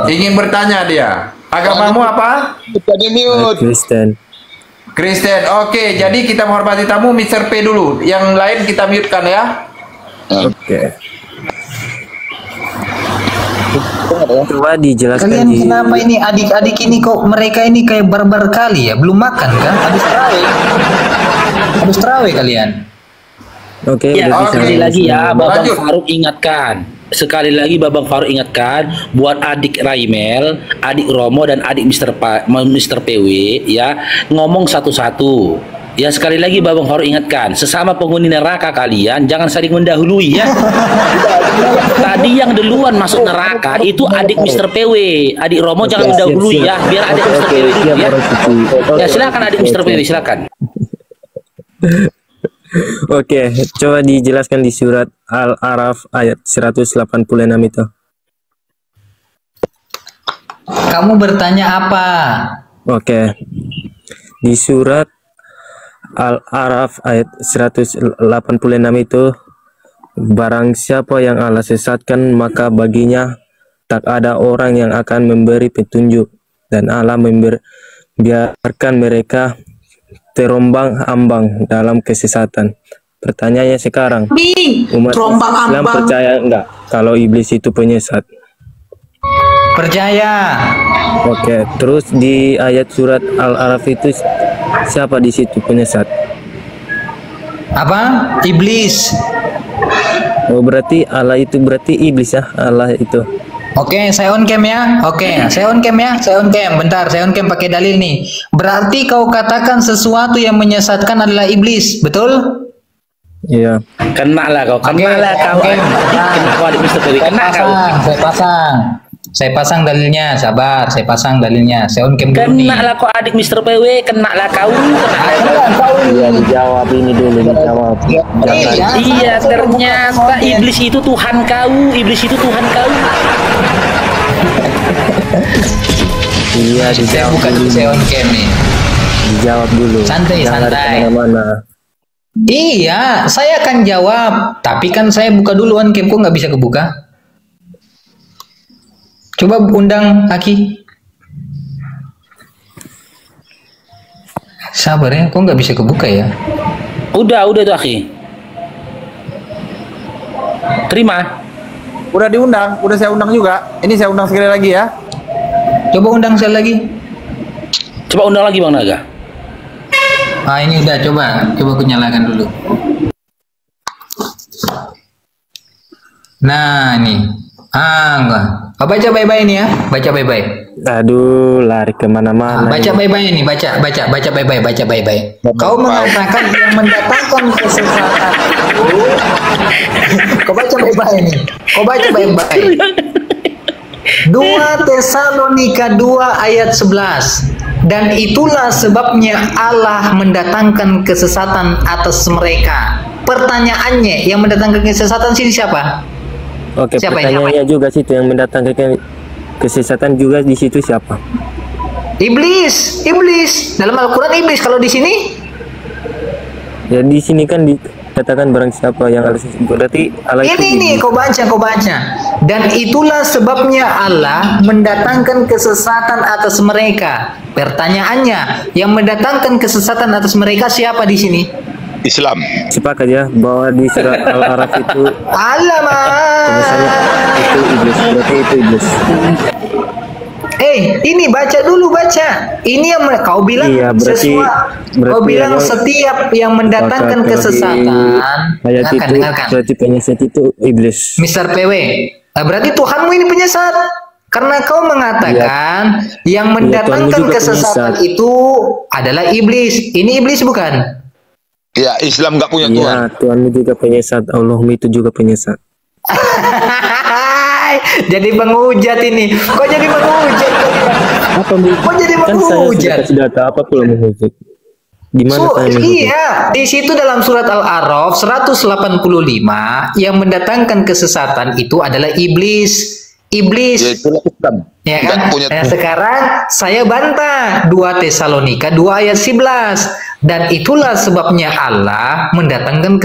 Ingin bertanya dia. Agamamu apa? Tadi mute. Kristen. Kristen. Oke, jadi kita menghormati tamu Mr. P dulu. Yang lain kita mute-kan ya. Oke. Coba dijelaskan Kalian kenapa ini adik-adik ini kok mereka ini kayak barbar kali ya? Belum makan kan? Habis terawih kalian. Oke, Ya, udah sekali bisa. lagi ya, Babang Lanjut. Faruk ingatkan. Sekali lagi Babang Faruk ingatkan buat adik Raimel, adik Romo dan adik Mr. PW ya, ngomong satu-satu. Ya sekali lagi Babang Faruk ingatkan, sesama penghuni neraka kalian jangan saling mendahului ya. Tadi yang duluan masuk neraka itu adik Mr. PW, adik Romo jangan mendahului ya, biar adik Mr. PW dulu ya. Ya silakan adik Mr. PW, silakan. Oke, coba dijelaskan di surat Al-A'raf ayat 186 itu. Kamu bertanya apa? Oke. Di surat Al-A'raf ayat 186 itu, barang siapa yang Allah sesatkan maka baginya tak ada orang yang akan memberi petunjuk, dan Allah biarkan mereka terombang-ambang dalam kesesatan. Pertanyaannya sekarang, umat Islam percaya enggak kalau iblis itu penyesat? Percaya. Oke, terus di ayat surat Al-A'raf itu siapa di situ penyesat? Apa? Iblis. Oh, berarti Allah itu berarti iblis ya, Allah itu. Oke, saya on cam ya. Oke, saya on cam ya. Saya on cam. Bentar, saya on cam pakai dalil nih. Berarti kau katakan sesuatu yang menyesatkan adalah iblis, betul? Iya. Kena lah kau, kena lah kau. Oke. Kena kau adik Mr. PW, kena kau. Saya pasang dalilnya. Sabar, saya pasang dalilnya. Saya on cam dulu nih. Kena lah kau adik Mr. PW, kena lah kau. Iya, dijawab ini dulu, dijawab. Iya, ternyata iblis itu Tuhan kau, iblis itu Tuhan kau. Iya, Saya dijawab buka dulu, dulu. saya on cam nih. Dijawab dulu. Santai, Jangan santai. kemana-mana. Iya, saya akan jawab. Tapi kan saya buka dulu on cam, kok nggak bisa kebuka? Coba undang Aki. Sabar ya, kok nggak bisa kebuka ya? Udah tuh akhi. Terima. Udah diundang, udah saya undang juga. Ini saya undang sekali lagi ya. Coba undang saya lagi. Coba undang lagi Bang Naga. Ah ini udah, coba aku nyalakan dulu. Nah ini, enggak. Baca bye-bye ini ya, baca bye-bye. Aduh, lari kemana-mana. Baca ini. bye-bye ini, baca bye-bye. Kau mengatakan yang mendatangkan kesesatan itu. Kau baca bye-bye ini. Kau baca bye-bye. 2 Tesalonika 2 ayat 11. Dan itulah sebabnya Allah mendatangkan kesesatan atas mereka. Pertanyaannya, yang mendatangkan kesesatan sini siapa? Oke, Siapa ini? pertanyaannya juga situ yang mendatangkan kesesatan juga di situ siapa? Iblis. Dalam Al-Quran iblis. Kalau di sini? Ya di sini kan dikatakan barang siapa yang Allah sesatkan. Berarti Allah itu Ini iblis. kau baca. Dan itulah sebabnya Allah mendatangkan kesesatan atas mereka. Pertanyaannya, yang mendatangkan kesesatan atas mereka siapa di sini? Islam. Sepakat ya bahwa di surat Al-A'raf itu Alamak. tulisannya itu iblis. Berarti itu iblis. Ini baca dulu, baca. Ini yang kau bilang Iya, berarti kau bilang yang- setiap yang mendatangkan Sepakat, kesesatan. ayat Dengarkan. itu berarti penyesat itu iblis. Mr. PW, berarti Tuhanmu ini penyesat. Karena kau mengatakan yang mendatangkan Tuhanmu juga kesesatan penyesat. itu adalah iblis. Ini iblis bukan? Ya, Islam nggak punya Tuhan. Iya, Tuhanmu juga penyesat, Allahmu itu juga penyesat. Jadi menghujat ini. Kok jadi menghujat? Apa Bu? Kok jadi Kan saya sudah menghujat? kasih data apa pula menghujat? Gimana saya menghujat? Iya, di situ dalam surat Al-A'raf 185 yang mendatangkan kesesatan itu adalah iblis. iblis. Ya itulah Islam. Ya Nggak kan? punya Nah, Tuhan. sekarang saya bantah 2 Tesalonika 2 ayat 11. Dan itulah sebabnya Allah mendatangkan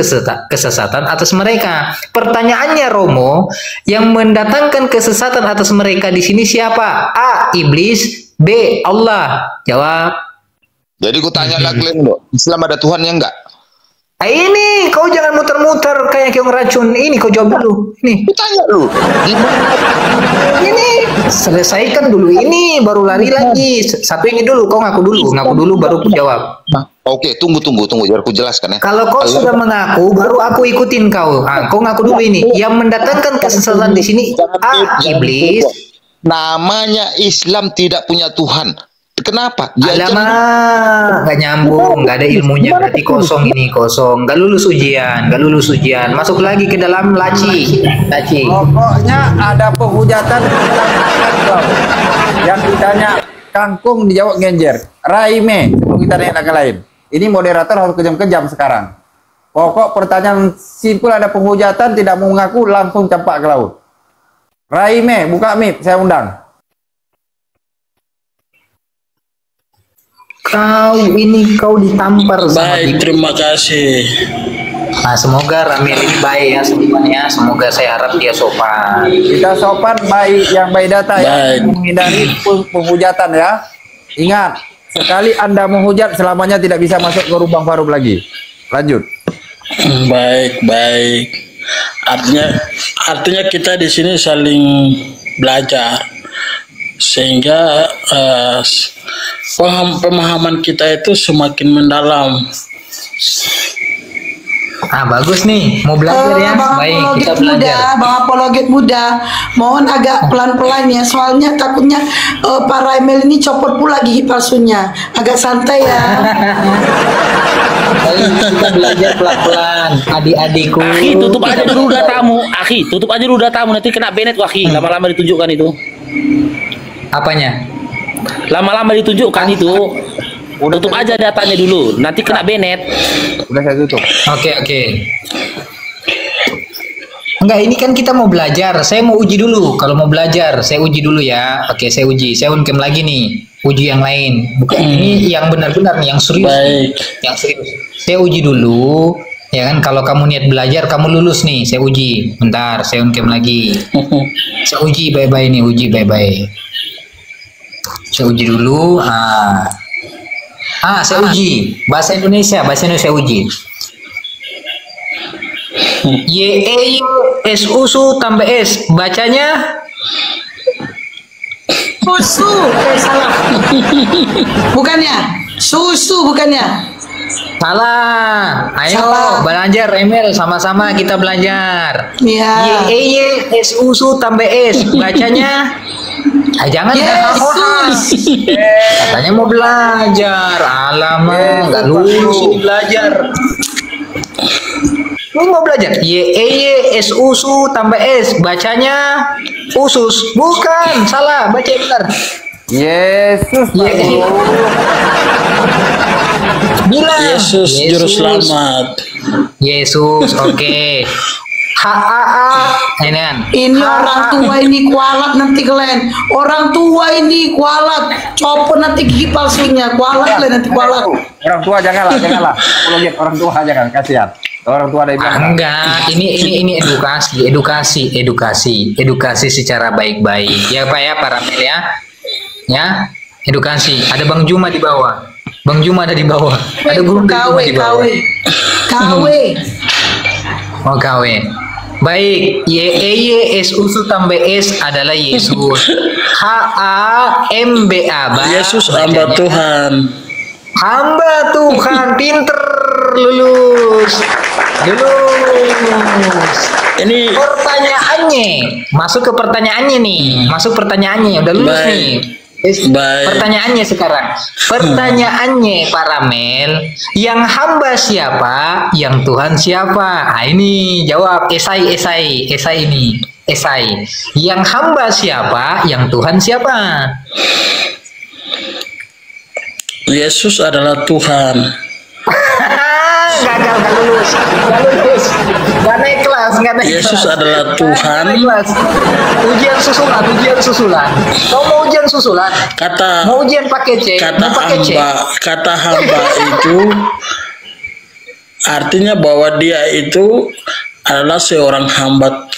kesesatan atas mereka. Pertanyaannya Romo, yang mendatangkan kesesatan atas mereka di sini siapa? A. Iblis, B. Allah. Jawab. Jadi ku tanya lagi lo, Islam ada Tuhannya enggak? Ini kau jangan muter-muter kayak keong racun. Ini kau jawab dulu. Ini. Ku tanya lu, gimana? Ini selesaikan dulu ini, baru lari lagi. Satu ini dulu, kau ngaku dulu baru ku jawab. Oke, tunggu biar ku jelaskan ya. Kalau kau sudah mengaku, baru aku ikutin kau. Kau ngaku dulu ini. Yang mendatangkan kesesatan di sini A. Iblis. Namanya Islam tidak punya Tuhan. Kenapa? Alamak, nggak nyambung, nggak ada ilmunya, berarti kosong ini, kosong. Nggak lulus ujian. Masuk lagi ke dalam laci. Pokoknya ada penghujatan tentang yang ditanya kangkung dijawab genjer. Raime, sebelum kita nanya yang lain. Ini moderator harus kejam-kejam sekarang. Pokok pertanyaan simpel ada penghujatan, tidak mau mengaku, langsung campak ke laut. Raime, buka mic, saya undang. Kau ditampar sama Baik, terima kasih. Nah, semoga Ramil ini baik ya semuanya. Semoga saya harap dia sopan. Kita sopan, baik yang baik data ya, Baik. menghindari penghujatan ya. Ingat, sekali Anda menghujat selamanya tidak bisa masuk ke Rubang Farum lagi. Lanjut. Baik. Artinya kita di sini saling belajar sehingga pemahaman kita itu semakin mendalam. Bagus nih, mau belajar ya. Baik, kita belajar. Bang Apologet muda, mohon agak pelan-pelan ya, soalnya takutnya Pak Raimel ini copot pula gigi palsunya. Agak santai ya. Baik, kita belajar pelan-pelan, adik-adikku. Akhi, tutup aja dulu datamu. Akhi, tutup aja dulu datamu, nanti kena banned Akhi. Lama-lama ditunjukkan itu. Apanya? Lama-lama ditunjukkan itu. Tutup aja datanya dulu, nanti kena banned. Udah saya tutup. Oke. Enggak, ini kan kita mau belajar. Saya mau uji dulu. Kalau mau belajar, saya uji dulu ya. Oke, saya uji. Saya uncam lagi nih. Uji yang lain. Bukan ini yang benar-benar nih, yang serius. Baik. Yang serius. Saya uji dulu. Ya kan, kalau kamu niat belajar, kamu lulus nih. Saya uji. Bentar, saya uncam lagi. Saya uji bye-bye nih, uji bye-bye. Saya uji dulu. Saya uji bahasa Indonesia saya uji. S usu tambah S, bacanya Susu, salah. Bukannya susu, bukannya. salah. Ayo Salah. belajar Emil, sama-sama kita belajar. Iya. S usu tambah S, bacanya jangan Yesus. katanya mau belajar. Alamak, nggak lulus ini belajar. Ini mau belajar. S usu tambah S, bacanya usus. Bukan, salah, baca yang benar. Yesus. Bilang Yesus juru selamat. Yesus, oke. Ini kan. Ini orang tua ini kualat nanti kalian. Orang tua ini kualat. Copot nanti gigi palsunya. Kualat kalian nanti kualat. Orang tua janganlah. Apologet orang tua jangan, kasihan. Orang tua ada yang bilang. Enggak, ini edukasi secara baik-baik. Ya Pak ya, para Mel ya. Ya, edukasi. Ada Bang Juma di bawah. Bang Juma ada di bawah. Ada guru di bawah. KW. Oh, KW. Baik, S usu tambah S adalah Yesus. HAMBA. Yesus hamba Tuhan. Hamba Tuhan, pinter, lulus. Ini Pertanyaannya, masuk ke pertanyaannya nih. Udah lulus Baik. nih. Baik. Pertanyaannya sekarang. Pertanyaannya Pak Ramel, yang hamba siapa? Yang Tuhan siapa? Ini jawab esai ini. Esai. Yang hamba siapa? Yang Tuhan siapa? Yesus adalah Tuhan. Gagal nggak lulus. Nggak naik kelas, nggak naik Yesus kelas. adalah Tuhan. Nggak naik kelas. Ujian susulan. Kau mau ujian susulan? Kata Mau ujian pakai C? Mau pakai C? kata hamba itu artinya bahwa dia itu adalah seorang hamba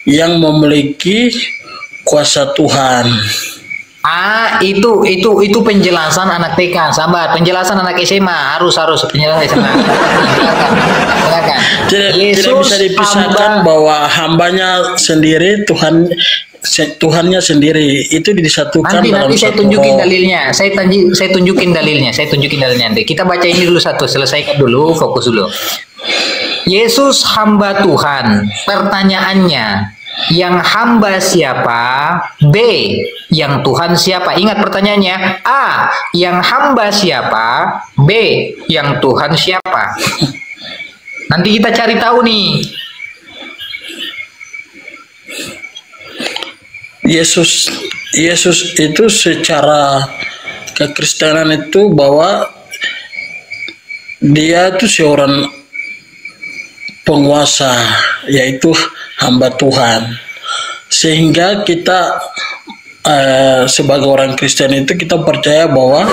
yang memiliki kuasa Tuhan. Itu penjelasan anak TK, sabar. Penjelasan anak SMA harus penjelasan SMA. Silakan. Tidak bisa dipisahkan bahwa hambanya sendiri, Tuhannya sendiri itu disatukan dalam Nanti saya satu tunjukin roh. dalilnya. Saya tunjukin dalilnya. nanti. Kita baca ini dulu selesaikan dulu, fokus dulu. Yesus hamba Tuhan. Pertanyaannya, yang hamba siapa? B, yang Tuhan siapa? Ingat pertanyaannya. A, yang hamba siapa? B, yang Tuhan siapa? Nanti kita cari tahu nih. Yesus itu secara kekristenan itu bahwa dia itu seorang penguasa, yaitu hamba Tuhan. Sehingga kita sebagai orang Kristen itu kita percaya bahwa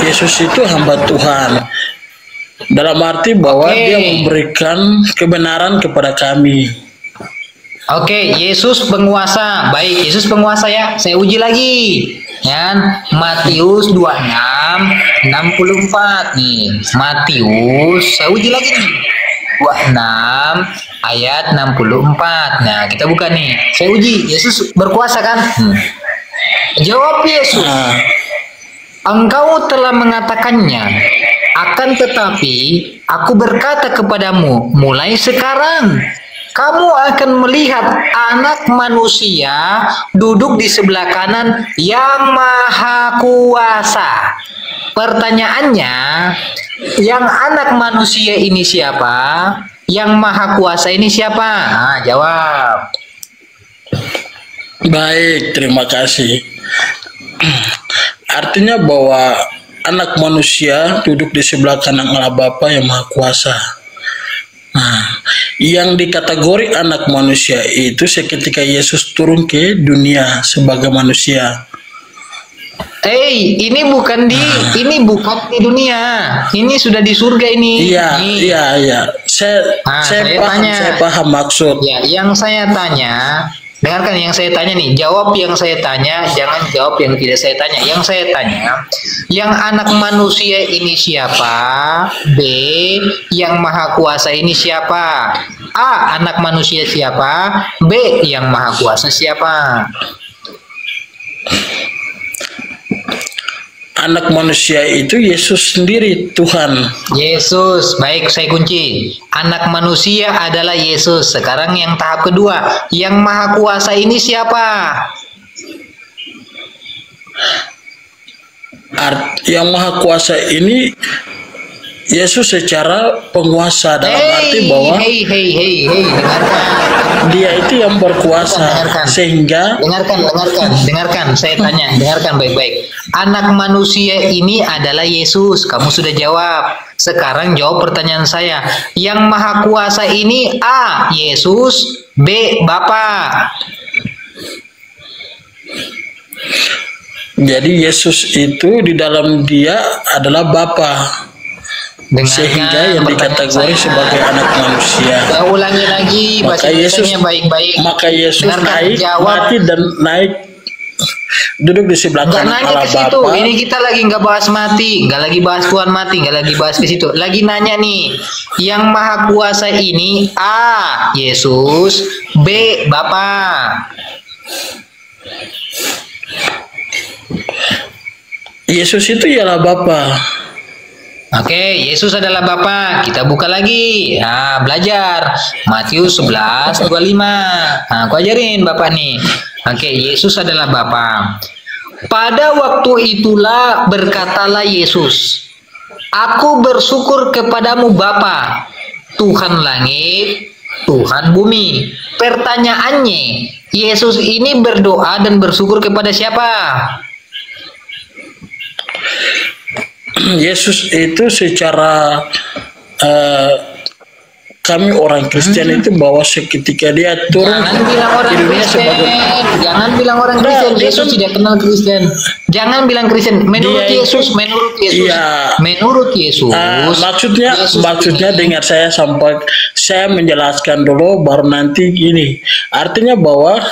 Yesus itu hamba Tuhan. Dalam arti bahwa dia memberikan kebenaran kepada kami. Oke, Yesus penguasa. Baik, Yesus penguasa ya. Saya uji lagi. Ya, Matius 26:64 nih. Matius, saya uji lagi nih. 26 ayat 64. Nah, kita buka nih. Saya uji. Yesus berkuasa kan? Jawab Yesus. Engkau telah mengatakannya. Akan tetapi aku berkata kepadamu, mulai sekarang kamu akan melihat Anak Manusia duduk di sebelah kanan Yang Maha Kuasa. Pertanyaannya, yang Anak Manusia ini siapa? Yang Maha Kuasa ini siapa? Nah, jawab. Baik, terima kasih. Artinya bahwa Anak Manusia duduk di sebelah kanan Allah Bapa yang Maha Kuasa. Nah, yang dikategori anak manusia itu seketika Yesus turun ke dunia sebagai manusia. Ini bukan di dunia. Ini sudah di surga ini. Iya. Saya paham maksud. Ya, yang saya tanya, dengarkan yang saya tanya nih. Jawab yang saya tanya, jangan jawab yang tidak saya tanya. Yang saya tanya, yang Anak Manusia ini siapa? B, yang Maha Kuasa ini siapa? A, Anak Manusia siapa? B, yang Maha Kuasa siapa? Anak manusia itu Yesus sendiri, Tuhan. Yesus, baik, saya kunci. Anak manusia adalah Yesus. Sekarang yang tahap kedua, yang Maha Kuasa ini siapa? Yang Maha Kuasa ini Yesus secara penguasa, dalam arti bahwa dengarkan. dia itu yang berkuasa, Dengarkan. sehingga dengarkan, saya tanya, dengarkan baik-baik. Anak manusia ini adalah Yesus, kamu sudah jawab. Sekarang jawab pertanyaan saya. Yang Maha Kuasa ini A, Yesus, B, Bapa. jadi Yesus itu di dalam dia adalah Bapa. Sehingga yang dikategori sebagai anak manusia. Saya ulangi lagi, Maka Yesus baik-baik. Maka Yesus Dengarkan, naik, jawab. mati dan naik duduk di sebelah Nggak kanan nanya Allah ke situ. Bapa. Ini kita lagi nggak bahas mati, nggak lagi bahas Tuhan mati, nggak lagi bahas ke situ. Lagi nanya nih, yang Maha Kuasa ini A, Yesus, B, Bapa. Yesus itu ialah Bapa. Oke, Yesus adalah Bapa. Kita buka lagi. Nah, belajar. Matius 11:25. Nah, aku ajarin Bapak nih. Oke, Yesus adalah Bapa. Pada waktu itulah berkatalah Yesus, Aku bersyukur kepadamu Bapa, Tuhan langit, Tuhan bumi. Pertanyaannya, Yesus ini berdoa dan bersyukur kepada siapa? Yesus itu secara eh, kami orang Kristen itu bahwa seketika dia turun Jangan bilang orang di dunia Kristen. sebagai Jangan bilang orang Nah, Kristen. dia Yesus kan- tidak kenal Kristen. Jangan bilang Kristen. Menurut Dia itu- Yesus, menurut Yesus, Iya. menurut Yesus. maksudnya Yesus maksudnya ini- dengar saya menjelaskan dulu baru nanti gini. Artinya bahwa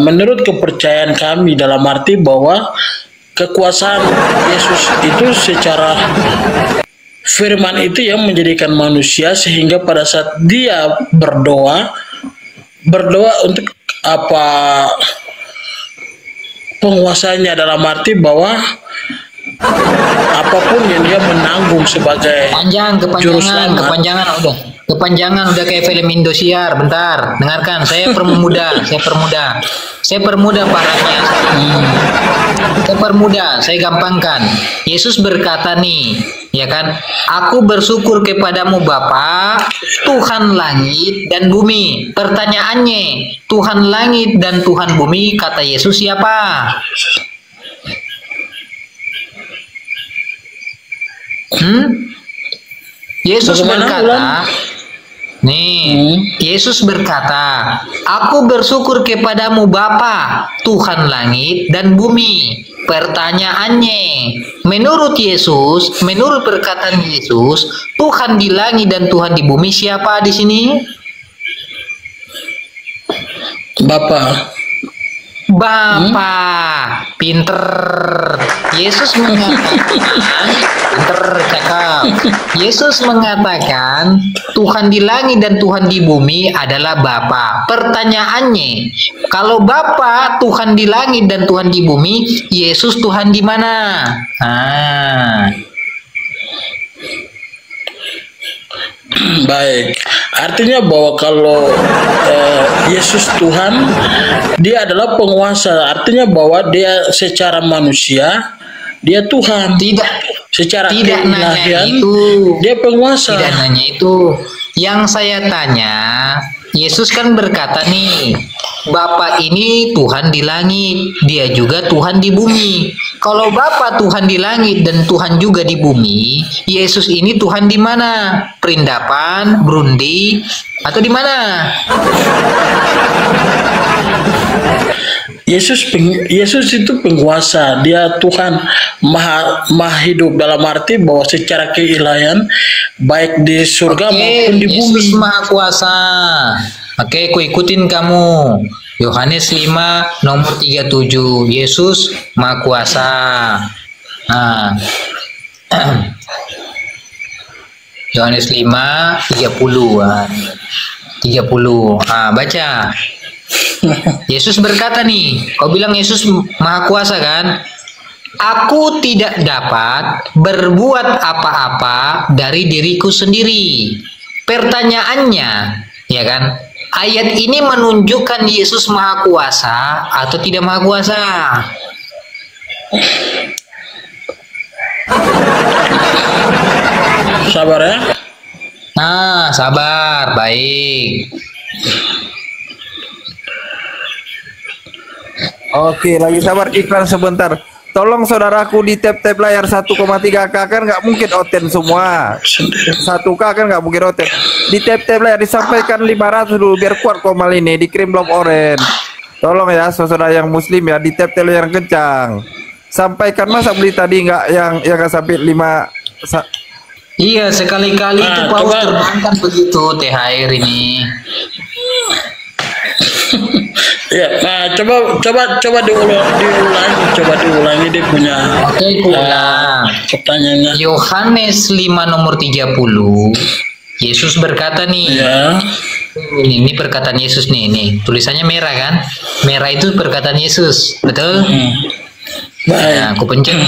menurut kepercayaan kami dalam arti bahwa kekuasaan Yesus itu secara firman itu yang menjadikan manusia sehingga pada saat dia berdoa untuk apa penguasanya dalam arti bahwa apapun yang dia menanggung sebagai juru selamat. Kepanjangan udah kayak film Indosiar. Bentar, dengarkan. Saya permudah parahnya. Saya permudah, saya gampangkan. Yesus berkata nih, ya kan? Aku bersyukur kepadamu Bapa, Tuhan langit dan bumi. Pertanyaannya, Tuhan langit dan Tuhan bumi, kata Yesus siapa? Yesus Bagaimana, berkata, Ulan? Yesus berkata, aku bersyukur kepadamu Bapa, Tuhan langit dan bumi. Pertanyaannya, menurut Yesus, menurut perkataan Yesus, Tuhan di langit dan Tuhan di bumi siapa di sini? Bapa. Pinter. Yesus mengatakan, pinter, cakap. Yesus mengatakan Tuhan di langit dan Tuhan di bumi adalah Bapa. Pertanyaannya, kalau Bapa Tuhan di langit dan Tuhan di bumi, Yesus Tuhan di mana? Baik, artinya bahwa kalau Yesus Tuhan, dia adalah penguasa. Artinya bahwa dia secara manusia, dia Tuhan. Tidak, Secara tidak nanya keilahian, itu. dia penguasa. Tidak nanya itu. Yang saya tanya, Yesus kan berkata nih, Bapa ini Tuhan di langit, dia juga Tuhan di bumi. Kalau Bapa Tuhan di langit dan Tuhan juga di bumi, Yesus ini Tuhan di mana? Perindapan, Brundi, atau di mana? Yesus itu penguasa, dia Tuhan maha hidup dalam arti bahwa secara keilahian baik di surga maupun di bumi. Yesus maha kuasa. Oke, ku ikutin kamu. Yohanes 5 nomor 37. Yesus maha kuasa. Yohanes 5 30. 30. Baca. Yesus berkata nih, kau bilang Yesus maha kuasa kan? Aku tidak dapat berbuat apa-apa dari diriku sendiri. Pertanyaannya, ya kan? Ayat ini menunjukkan Yesus maha kuasa atau tidak maha kuasa? Sabar ya. Sabar, baik. Oke, lagi sabar, iklan sebentar. Tolong saudaraku di tap-tap layar 1,3K kan nggak mungkin oten semua. 1K kan nggak mungkin oten. Di tap-tap layar disampaikan 500 dulu biar kuat komal ini, dikirim belum oren. Tolong ya saudara yang muslim ya, di tap-tap layar yang kencang. Sampaikan, masa beli tadi nggak yang nggak sampai 5 Iya, sekali-kali itu paus terbangkan begitu THR ini. Ya, nah coba diulangi dia punya. Oke, ulang. Pertanyaannya. Yohanes 5 nomor 30. Yesus berkata nih. Ya. Ini perkataan Yesus nih. Tulisannya merah kan? Merah itu perkataan Yesus, betul? Baik. Nah, aku pencet.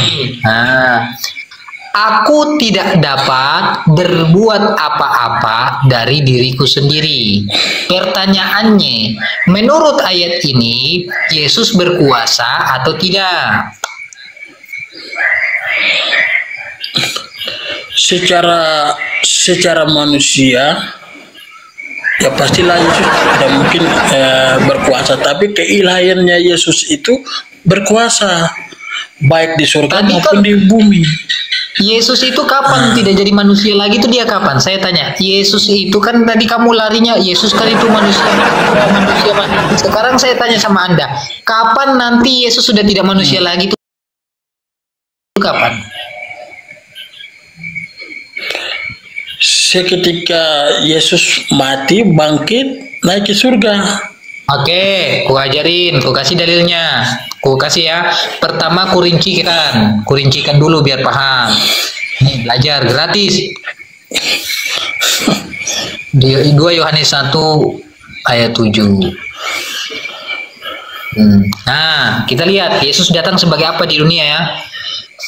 Aku tidak dapat berbuat apa-apa dari diriku sendiri. Pertanyaannya, menurut ayat ini, Yesus berkuasa atau tidak? Secara manusia, ya pastilah Yesus tidak mungkin berkuasa. Tapi keilahiannya Yesus itu berkuasa, baik di surga maupun di bumi. Yesus itu kapan tidak jadi manusia lagi itu dia kapan? Saya tanya. Yesus itu kan tadi kamu larinya Yesus kan itu manusia. Manusia. Sekarang saya tanya sama Anda, kapan nanti Yesus sudah tidak manusia lagi itu kapan? Seketika Yesus mati, bangkit, naik ke surga. Oke, ku ajarin, ku kasih dalilnya. Ku kasih ya. Pertama kurincikan dulu biar paham. Nih, belajar gratis. 2 Yohanes 1 ayat 7. Nah, kita lihat Yesus datang sebagai apa di dunia ya.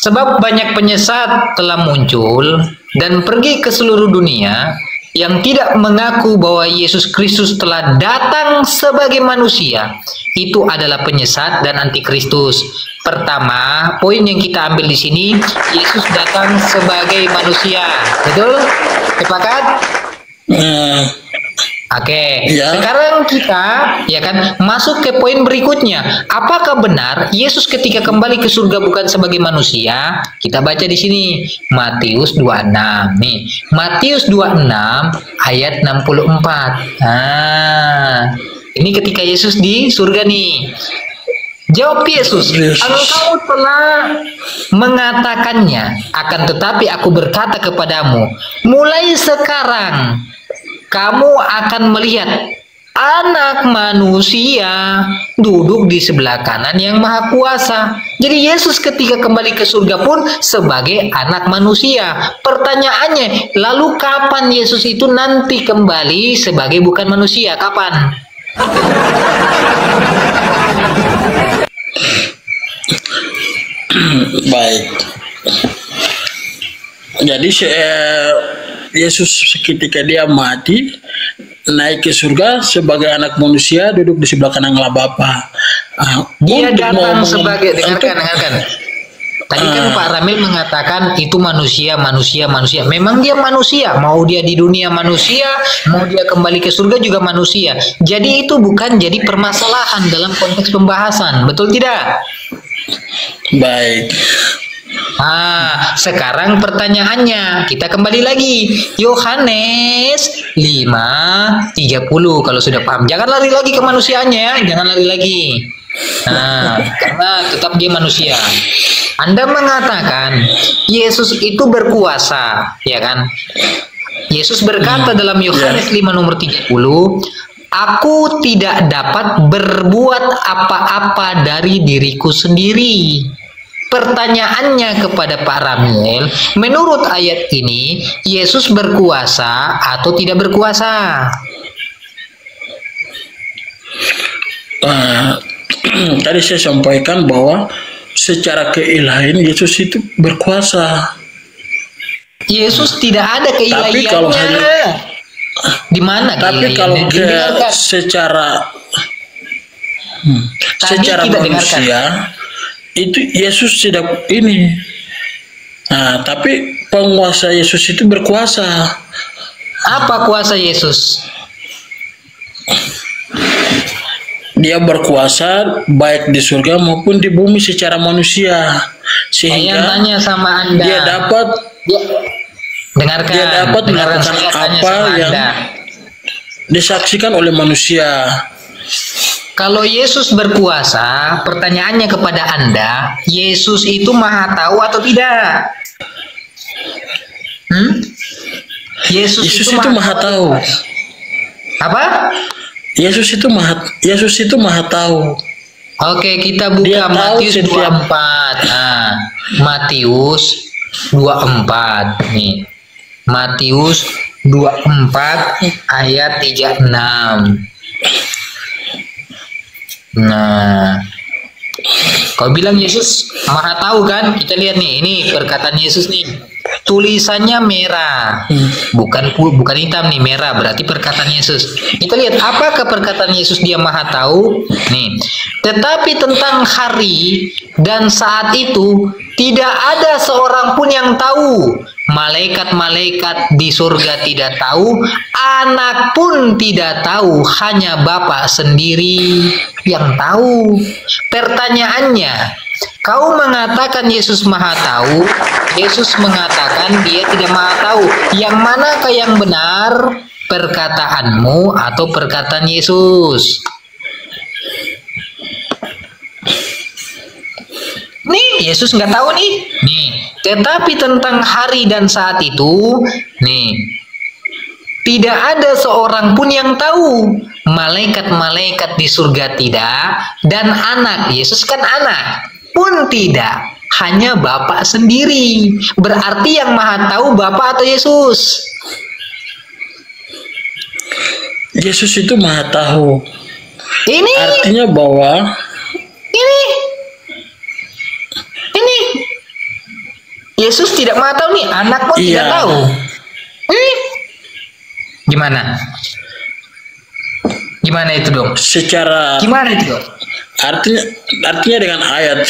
Sebab banyak penyesat telah muncul dan pergi ke seluruh dunia yang tidak mengaku bahwa Yesus Kristus telah datang sebagai manusia. Itu adalah penyesat dan antikristus. Pertama, poin yang kita ambil di sini, Yesus datang sebagai manusia. Betul? Sepakat? Oke, Ya. sekarang kita ya kan masuk ke poin berikutnya. Apakah benar Yesus ketika kembali ke surga bukan sebagai manusia? Kita baca di sini Matius 26. Nih, Matius 26 ayat 64. Nah, ini ketika Yesus di surga nih. Jawab Yesus, engkau telah mengatakannya, akan tetapi aku berkata kepadamu, mulai sekarang kamu akan melihat Anak Manusia duduk di sebelah kanan yang Maha Kuasa. Jadi Yesus ketika kembali ke surga pun sebagai Anak Manusia. Pertanyaannya, lalu kapan Yesus itu nanti kembali sebagai bukan manusia? Kapan? Baik. Jadi Yesus ketika dia mati naik ke surga sebagai anak manusia duduk di sebelah kanan Allah Bapa. Dia datang sebagai dengarkan. Tadi kan Pak Ramil mengatakan itu manusia. Memang dia manusia. Mau dia di dunia manusia, mau dia kembali ke surga juga manusia. Jadi itu bukan jadi permasalahan dalam konteks pembahasan. Betul tidak? Baik. Sekarang pertanyaannya, kita kembali lagi. Yohanes 5:30 kalau sudah paham. Jangan lari lagi ke manusianya ya, jangan lari lagi. Karena tetap dia manusia. Anda mengatakan Yesus itu berkuasa, ya kan? Yesus berkata dalam Yohanes 5 nomor 30, aku tidak dapat berbuat apa-apa dari diriku sendiri. Pertanyaannya kepada Pak Ramil, menurut ayat ini, Yesus berkuasa atau tidak berkuasa? Tadi saya sampaikan bahwa secara keilahian Yesus itu berkuasa. Yesus tidak ada keilahiannya. Tapi kalau di mana tapi kalau secara manusia itu Yesus tidak ini. Tapi penguasa Yesus itu berkuasa. Apa kuasa Yesus? Dia berkuasa baik di surga maupun di bumi secara manusia. Sehingga saya tanya sama Anda. Dia dapat melakukan apa yang disaksikan oleh manusia. Kalau Yesus berkuasa, pertanyaannya kepada Anda, Yesus itu maha tahu atau tidak? Yesus itu maha tahu. Apa? Yesus itu maha tahu. Oke, kita buka Matius 24. Matius 24 nih. Matius 24 ayat 36. Kau bilang Yesus maha tahu kan? Kita lihat nih, ini perkataan Yesus nih. Tulisannya merah, bukan hitam nih, merah. Berarti perkataan Yesus. Kita lihat apakah perkataan Yesus dia maha tahu? Nih, tetapi tentang hari dan saat itu tidak ada seorang pun yang tahu. Malaikat-malaikat di surga tidak tahu, anak pun tidak tahu, hanya Bapa sendiri yang tahu. Pertanyaannya, Kau mengatakan Yesus Maha Tahu, Yesus mengatakan Dia tidak Maha Tahu. Yang manakah yang benar, perkataanmu atau perkataan Yesus? Nih, Yesus nggak tahu nih. Nih, tetapi tentang hari dan saat itu, nih, tidak ada seorang pun yang tahu. Malaikat-malaikat di surga tidak, dan anak, Yesus kan anak, pun tidak. Hanya Bapa sendiri. Berarti yang Maha Tahu Bapa atau Yesus? Yesus itu Maha Tahu. Ini Artinya bahwa ini Yesus tidak Maha Tahu nih, anak pun Iya. tidak tahu. Gimana? Gimana itu dong? secara Gimana itu dong? artinya dengan ayat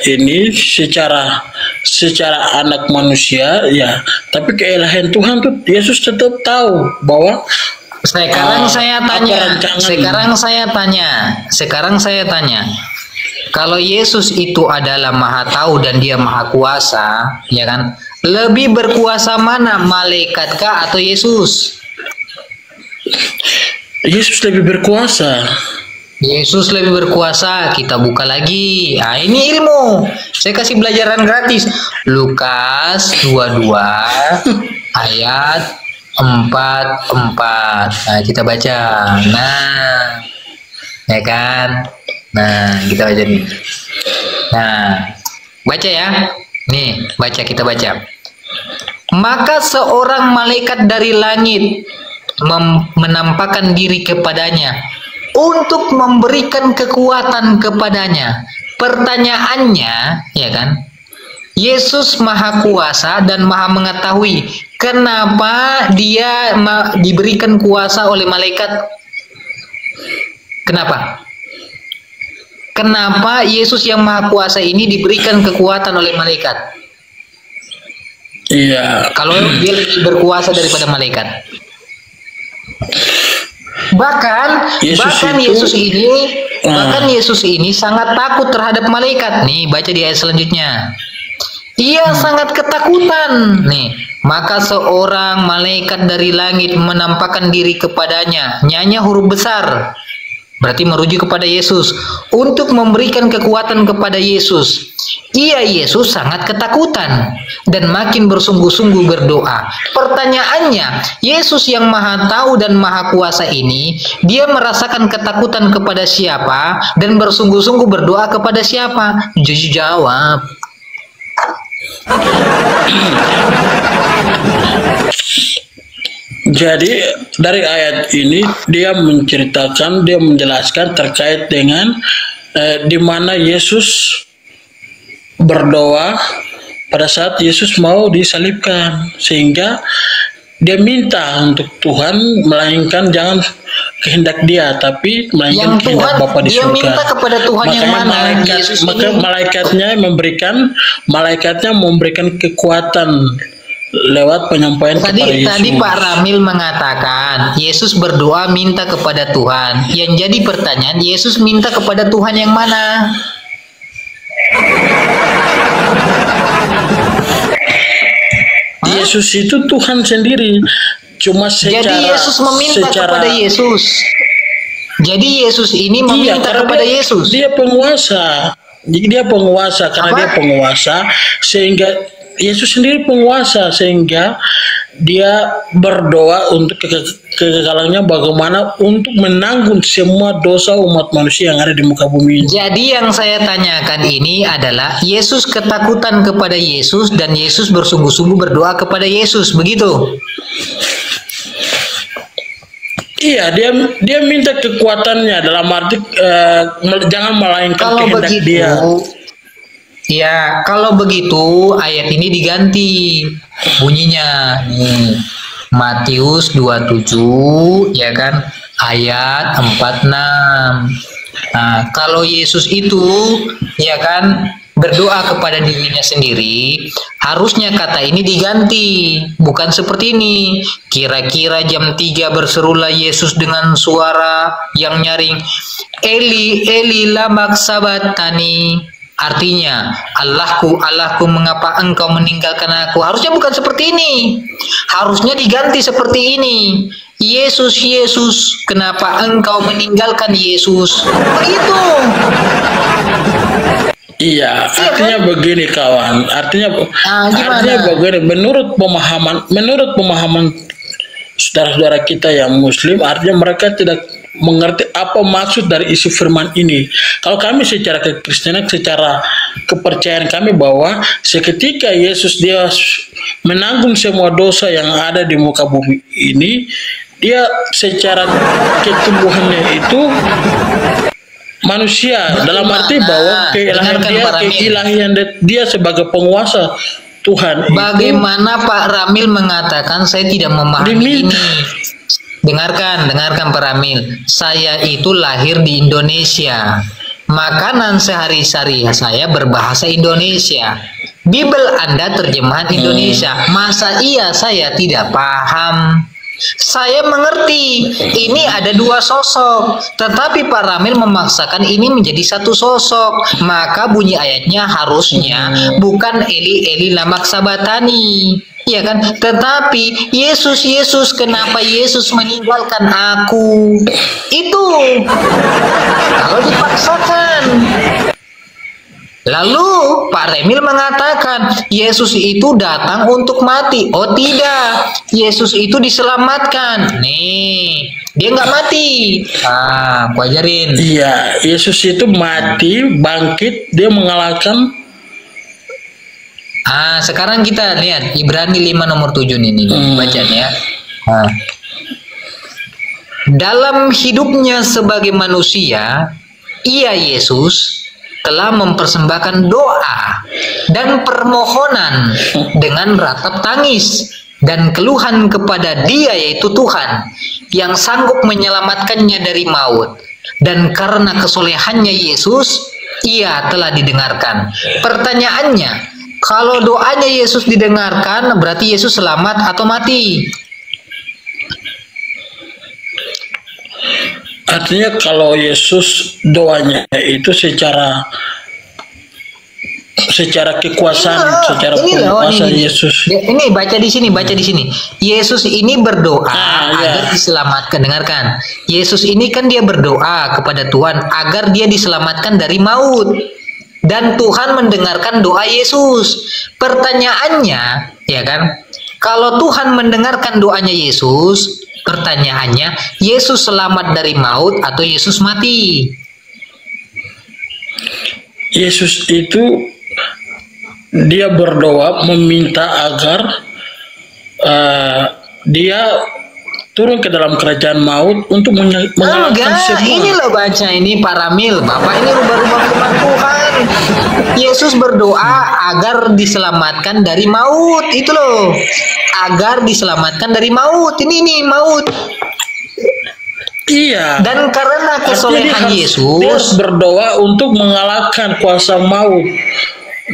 ini secara anak manusia ya, tapi keilahian Tuhan tuh Yesus tetap tahu bahwa Sekarang saya tanya, apa rancangan? sekarang saya tanya. Kalau Yesus itu adalah Maha Tahu dan Dia Maha Kuasa, ya kan? Lebih berkuasa mana, malaikatkah atau Yesus? Yesus lebih berkuasa. Yesus lebih berkuasa. Kita buka lagi. Nah, ini ilmu. Saya kasih pelajaran gratis. Lukas 22 ayat 44. Nah, kita baca. Nah, ya kan? Nah, kita baca nih. Nah, baca ya. Nih, kita baca. Maka seorang malaikat dari langit menampakkan diri kepadanya untuk memberikan kekuatan kepadanya. Pertanyaannya, ya kan? Yesus Maha Kuasa dan Maha Mengetahui. Kenapa Dia diberikan kuasa oleh malaikat? Kenapa? Kenapa Yesus yang Maha Kuasa ini diberikan kekuatan oleh malaikat? Iya. Kalau Dia lebih berkuasa daripada malaikat. Bahkan Yesus ini sangat takut terhadap malaikat. Nih, baca di ayat selanjutnya. Ia sangat ketakutan. Nih, maka seorang malaikat dari langit menampakkan diri kepadanya. Nyanya huruf besar. Berarti merujuk kepada Yesus untuk memberikan kekuatan kepada Yesus. Yesus sangat ketakutan dan makin bersungguh-sungguh berdoa. Pertanyaannya, Yesus yang Maha Tahu dan Maha Kuasa ini, Dia merasakan ketakutan kepada siapa dan bersungguh-sungguh berdoa kepada siapa? Jawab. Jadi dari ayat ini dia menjelaskan terkait dengan di mana Yesus berdoa pada saat Yesus mau disalibkan, sehingga dia minta untuk Tuhan melainkan jangan kehendak dia tapi melainkan kehendak Bapa di dia surga. minta kepada Tuhan yang mana? Malaikatnya memberikan kekuatan lewat penyampaian kepada Yesus. Tadi Pak Ramil mengatakan Yesus berdoa minta kepada Tuhan. Yang jadi pertanyaan, Yesus minta kepada Tuhan yang mana? Yesus itu Tuhan sendiri. Cuma Jadi Yesus meminta kepada Yesus. Jadi Yesus ini meminta kepada Yesus. Dia penguasa. Dia penguasa karena dia penguasa, sehingga Yesus sendiri penguasa, sehingga dia berdoa untuk kekekalannya bagaimana untuk menanggung semua dosa umat manusia yang ada di muka bumi ini. Jadi yang saya tanyakan ini adalah Yesus ketakutan kepada Yesus dan Yesus bersungguh-sungguh berdoa kepada Yesus, begitu? Iya, dia minta kekuatannya dalam arti jangan melainkan kehendak dia. Ya, kalau begitu ayat ini diganti bunyinya nih. Matius 27 ya kan, ayat 46. Nah, kalau Yesus itu ya kan berdoa kepada dirinya sendiri, harusnya kata ini diganti, bukan seperti ini. Kira-kira jam 3 berserulah Yesus dengan suara yang nyaring, Eli Eli lama sabachthani. Artinya, Allahku, Allahku, mengapa engkau meninggalkan aku? Harusnya bukan seperti ini. Harusnya diganti seperti ini. Yesus, Yesus, kenapa engkau meninggalkan Yesus? Begitu. Iya, artinya begini kawan. Artinya begini. Menurut pemahaman saudara-saudara kita yang Muslim, artinya mereka tidak mengerti apa maksud dari isi firman ini. Kalau kami secara kekristenan, secara kepercayaan kami bahwa seketika Yesus dia menanggung semua dosa yang ada di muka bumi ini, dia secara ketubuhannya itu manusia, dalam arti bahwa keilahian dia sebagai penguasa Tuhan. Bagaimana Pak Ramil mengatakan saya tidak memahami ini? Dengarkan Pak Ramil. Saya itu lahir di Indonesia. Makanan sehari-hari saya berbahasa Indonesia. Bible Anda terjemahan Indonesia. Masa iya saya tidak paham? Saya mengerti ini ada dua sosok, tetapi Pak Ramil memaksakan ini menjadi satu sosok. Maka bunyi ayatnya harusnya bukan Eli Eli lama sabatani, ya kan? Tetapi Yesus, Yesus, kenapa Yesus meninggalkan aku? Itu kalau dipaksakan. Lalu Pak Remil mengatakan Yesus itu datang untuk mati. Oh tidak, Yesus itu diselamatkan. Nih, dia nggak mati. Aku ajarin. Iya, Yesus itu mati, bangkit, dia mengalahkan. Sekarang kita lihat Ibrani 5 nomor 7 ini. Bacanya. Dalam hidupnya sebagai manusia, ia Yesus telah mempersembahkan doa dan permohonan dengan ratap tangis dan keluhan kepada Dia, yaitu Tuhan yang sanggup menyelamatkannya dari maut, dan karena kesolehannya Yesus ia telah didengarkan. Pertanyaannya, kalau doanya Yesus didengarkan, berarti Yesus selamat atau mati? Artinya kalau Yesus doanya itu secara kekuasaan, secara penguasa Yesus. Ini baca di sini. Yesus ini berdoa agar diselamatkan. Dengarkan. Yesus ini kan dia berdoa kepada Tuhan agar dia diselamatkan dari maut. Dan Tuhan mendengarkan doa Yesus. Pertanyaannya, ya kan? Kalau Tuhan mendengarkan doanya Yesus, pertanyaannya, Yesus selamat dari maut atau Yesus mati? Yesus itu dia berdoa meminta agar dia turun ke dalam kerajaan maut untuk mengalahkan semua. Ini loh baca ini Pak Ramil. Bapak ini rubah-rubah firman Tuhan. Yesus berdoa agar diselamatkan dari maut. Itu loh. Agar diselamatkan dari maut. Ini maut. Iya. Dan karena kesolehan Yesus, dia berdoa untuk mengalahkan kuasa maut.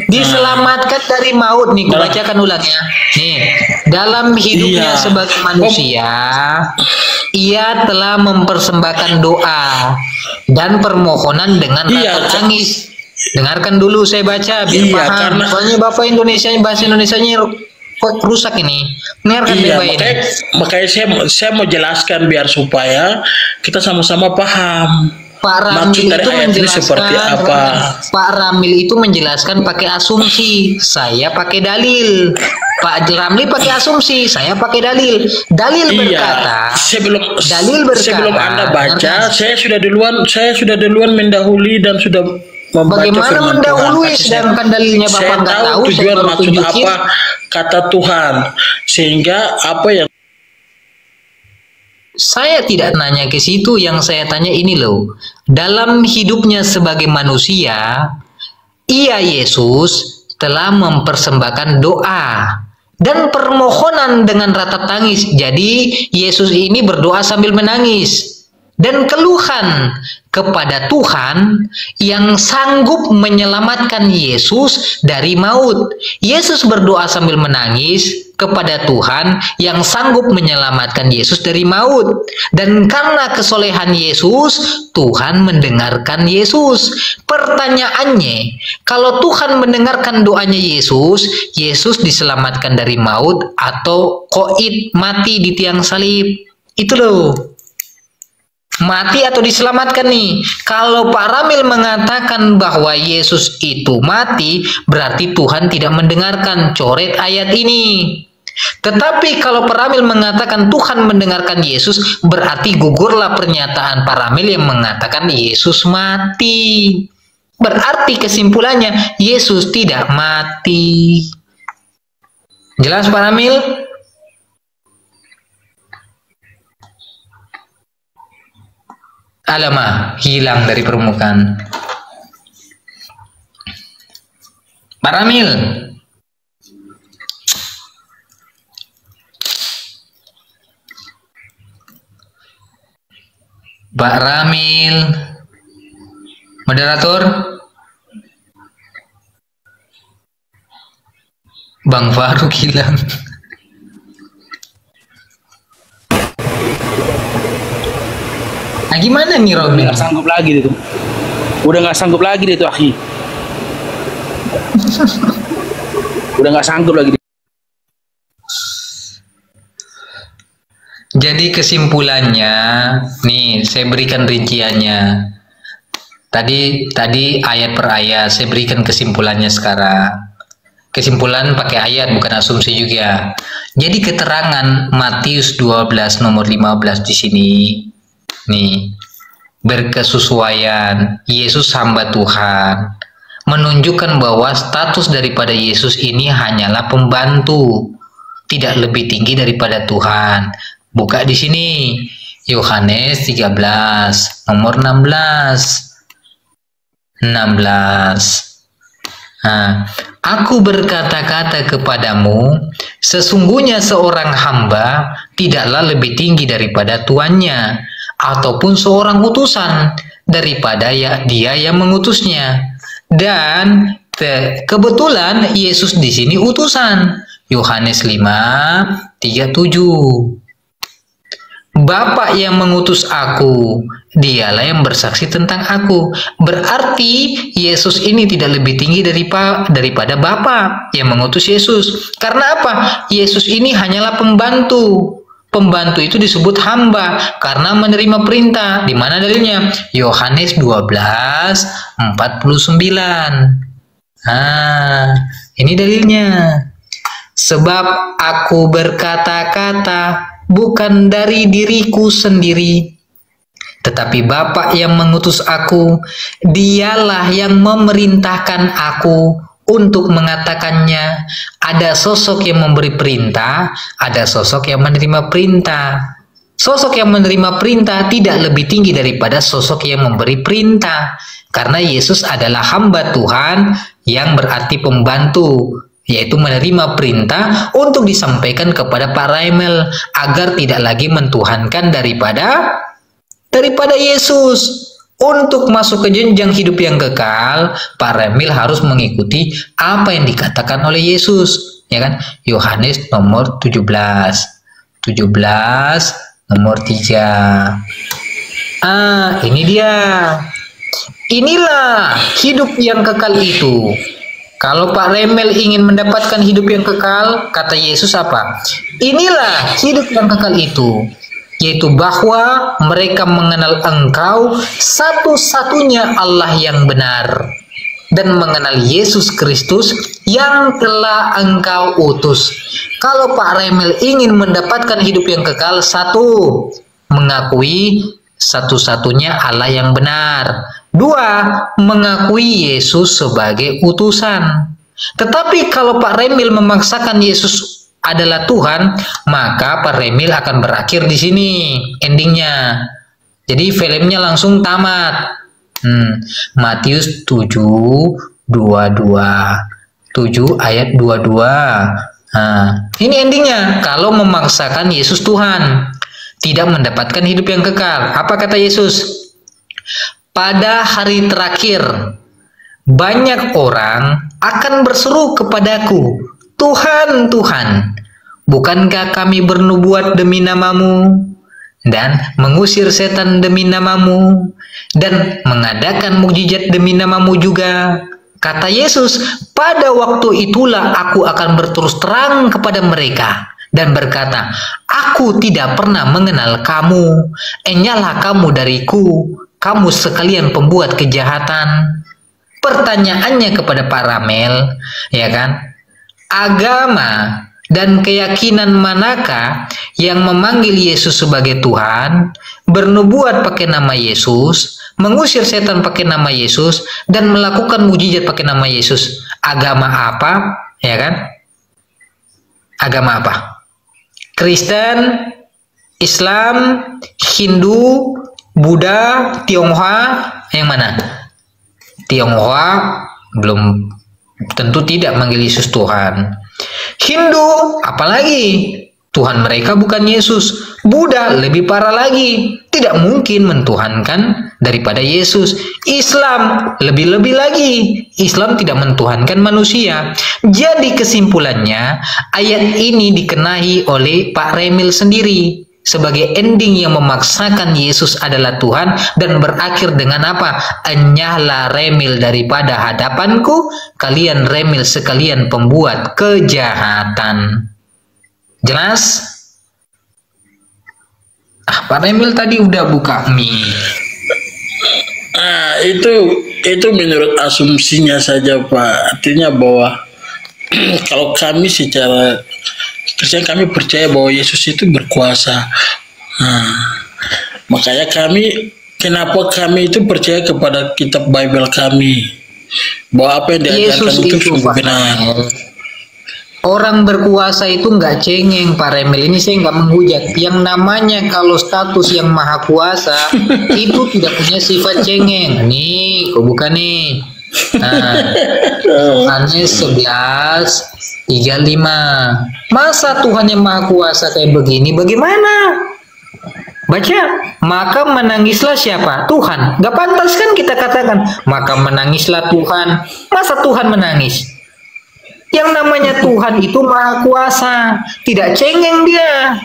Diselamatkan dari maut nih, kubacakan ulang ya. Nih, dalam hidupnya sebagai manusia, ia telah mempersembahkan doa dan permohonan dengan rasa tangis. Dengarkan dulu saya baca biar paham. Soalnya Bapak Indonesia bahasa Indonesianya rusak ini. Dengarkan baik-baik. Makanya saya mau jelaskan biar supaya kita sama-sama paham. Pak Ramil itu menjelaskan seperti apa. Pak Ramil itu menjelaskan pakai asumsi, saya pakai dalil. Pak Ramil pakai asumsi, saya pakai dalil. Dalil berkata, sebelum Anda baca, saya sudah duluan mendahului dan sudah membaca bagaimana mendahului sedangkan dalilnya Bapak nggak tahu. Tujuan maksud apa kata Tuhan, sehingga apa yang saya tidak nanya ke situ, yang saya tanya ini loh. Dalam hidupnya sebagai manusia, ia Yesus telah mempersembahkan doa dan permohonan dengan ratap tangis. Jadi Yesus ini berdoa sambil menangis. dan keluhan kepada Tuhan yang sanggup menyelamatkan Yesus dari maut. Yesus berdoa sambil menangis kepada Tuhan yang sanggup menyelamatkan Yesus dari maut. Dan karena kesolehan Yesus, Tuhan mendengarkan Yesus. Pertanyaannya, kalau Tuhan mendengarkan doanya Yesus, Yesus diselamatkan dari maut atau koid mati di tiang salib? Itu loh. Mati atau diselamatkan nih. Kalau Pak Ramil mengatakan bahwa Yesus itu mati, berarti Tuhan tidak mendengarkan. Coret ayat ini. Tetapi kalau Pak Ramil mengatakan Tuhan mendengarkan Yesus, berarti gugurlah pernyataan Pak Ramil yang mengatakan Yesus mati. Berarti kesimpulannya Yesus tidak mati. Jelas Pak Ramil? Alamak, hilang dari permukaan. Pak Ramil. Pak Ramil. Moderator. Bang Faruk hilang. Nah gimana nih Romi? Nggak sanggup lagi itu. Udah nggak sanggup lagi itu akhi. Udah nggak sanggup lagi. Jadi kesimpulannya, nih saya berikan rinciannya. Tadi ayat per ayat, saya berikan kesimpulannya sekarang. Kesimpulan pakai ayat bukan asumsi juga. Jadi keterangan Matius 12 nomor 15 di sini. Nih, berkesesuaian Yesus hamba Tuhan menunjukkan bahwa status daripada Yesus ini hanyalah pembantu, tidak lebih tinggi daripada Tuhan. Buka di sini Yohanes 13 nomor 16. Nah, aku berkata-kata kepadamu, sesungguhnya seorang hamba tidaklah lebih tinggi daripada tuannya, ataupun seorang utusan daripada dia yang mengutusnya. Dan kebetulan Yesus di sini utusan. Yohanes 5:37. Bapa yang mengutus aku, dialah yang bersaksi tentang aku. Berarti Yesus ini tidak lebih tinggi daripada Bapa yang mengutus Yesus. Karena apa? Yesus ini hanyalah pembantu. Pembantu itu disebut hamba karena menerima perintah. Di mana dalilnya? Yohanes 12:49. Nah, ini dalilnya. Sebab aku berkata-kata bukan dari diriku sendiri, tetapi Bapa yang mengutus aku, dialah yang memerintahkan aku untuk mengatakannya. Ada sosok yang memberi perintah, ada sosok yang menerima perintah. Sosok yang menerima perintah tidak lebih tinggi daripada sosok yang memberi perintah, karena Yesus adalah hamba Tuhan yang berarti pembantu, yaitu menerima perintah untuk disampaikan kepada Pak Raimel agar tidak lagi mentuhankan daripada Yesus. Untuk masuk ke jenjang hidup yang kekal, Pak Raimel harus mengikuti apa yang dikatakan oleh Yesus, ya kan? Yohanes nomor 17 nomor 3. Ini dia. Inilah hidup yang kekal itu. Kalau Pak Raimel ingin mendapatkan hidup yang kekal, kata Yesus apa? Inilah hidup yang kekal itu, yaitu bahwa mereka mengenal Engkau satu-satunya Allah yang benar, dan mengenal Yesus Kristus yang telah Engkau utus. Kalau Pak Raimel ingin mendapatkan hidup yang kekal, satu, mengakui satu-satunya Allah yang benar. Dua, mengakui Yesus sebagai utusan. Tetapi kalau Pak Raimel memaksakan Yesus adalah Tuhan, maka Pak Raimel akan berakhir di sini endingnya. Jadi filmnya langsung tamat. Matius 7:22. 7 ayat 22. Ini endingnya kalau memaksakan Yesus Tuhan. tidak mendapatkan hidup yang kekal. Apa kata Yesus? Pada hari terakhir, banyak orang akan berseru kepadaku, Tuhan, Tuhan, bukankah kami bernubuat demi namamu, dan mengusir setan demi namamu, dan mengadakan mukjizat demi namamu juga? Kata Yesus, pada waktu itulah aku akan berterus terang kepada mereka dan berkata, aku tidak pernah mengenal kamu, enyalah kamu dariku, kamu sekalian pembuat kejahatan. Pertanyaannya kepada Pak Ramel, ya kan, agama dan keyakinan manakah yang memanggil Yesus sebagai Tuhan, bernubuat pakai nama Yesus, mengusir setan pakai nama Yesus, dan melakukan mujizat pakai nama Yesus? Agama apa? Ya kan? Agama apa? Kristen, Islam, Hindu, Buddha, Tionghoa, yang mana? Tionghoa belum tentu tidak manggil Yesus Tuhan. Hindu, apalagi? Tuhan mereka bukan Yesus. Buddha lebih parah lagi, tidak mungkin mentuhankan daripada Yesus. Islam lebih-lebih lagi, Islam tidak mentuhankan manusia. Jadi kesimpulannya, ayat ini dikenahi oleh Pak Remil sendiri sebagai ending yang memaksakan Yesus adalah Tuhan, dan berakhir dengan apa? Enyahlah Remil daripada hadapanku, kalian Remil sekalian pembuat kejahatan. Jelas? Pak Remil tadi udah buka mie. Itu menurut asumsinya saja, Pak. Artinya bahwa kalau kami secara Kristen, kami percaya bahwa Yesus itu berkuasa. Makanya kenapa kami itu percaya kepada kitab Bible kami, bahwa apa yang diajarkan itu sungguh benar. Orang berkuasa itu nggak cengeng, Pak Remil. Ini saya nggak menghujat. Yang namanya kalau status yang maha kuasa itu tidak punya sifat cengeng. Nih, kok bukan nih? Yohanes 11:35. Masa Tuhan yang maha kuasa kayak begini? Bagaimana? Baca, maka menangislah siapa? Tuhan. Gak pantas kan kita katakan, maka menangislah Tuhan. Masa Tuhan menangis? Yang namanya Tuhan itu maha kuasa, tidak cengeng dia.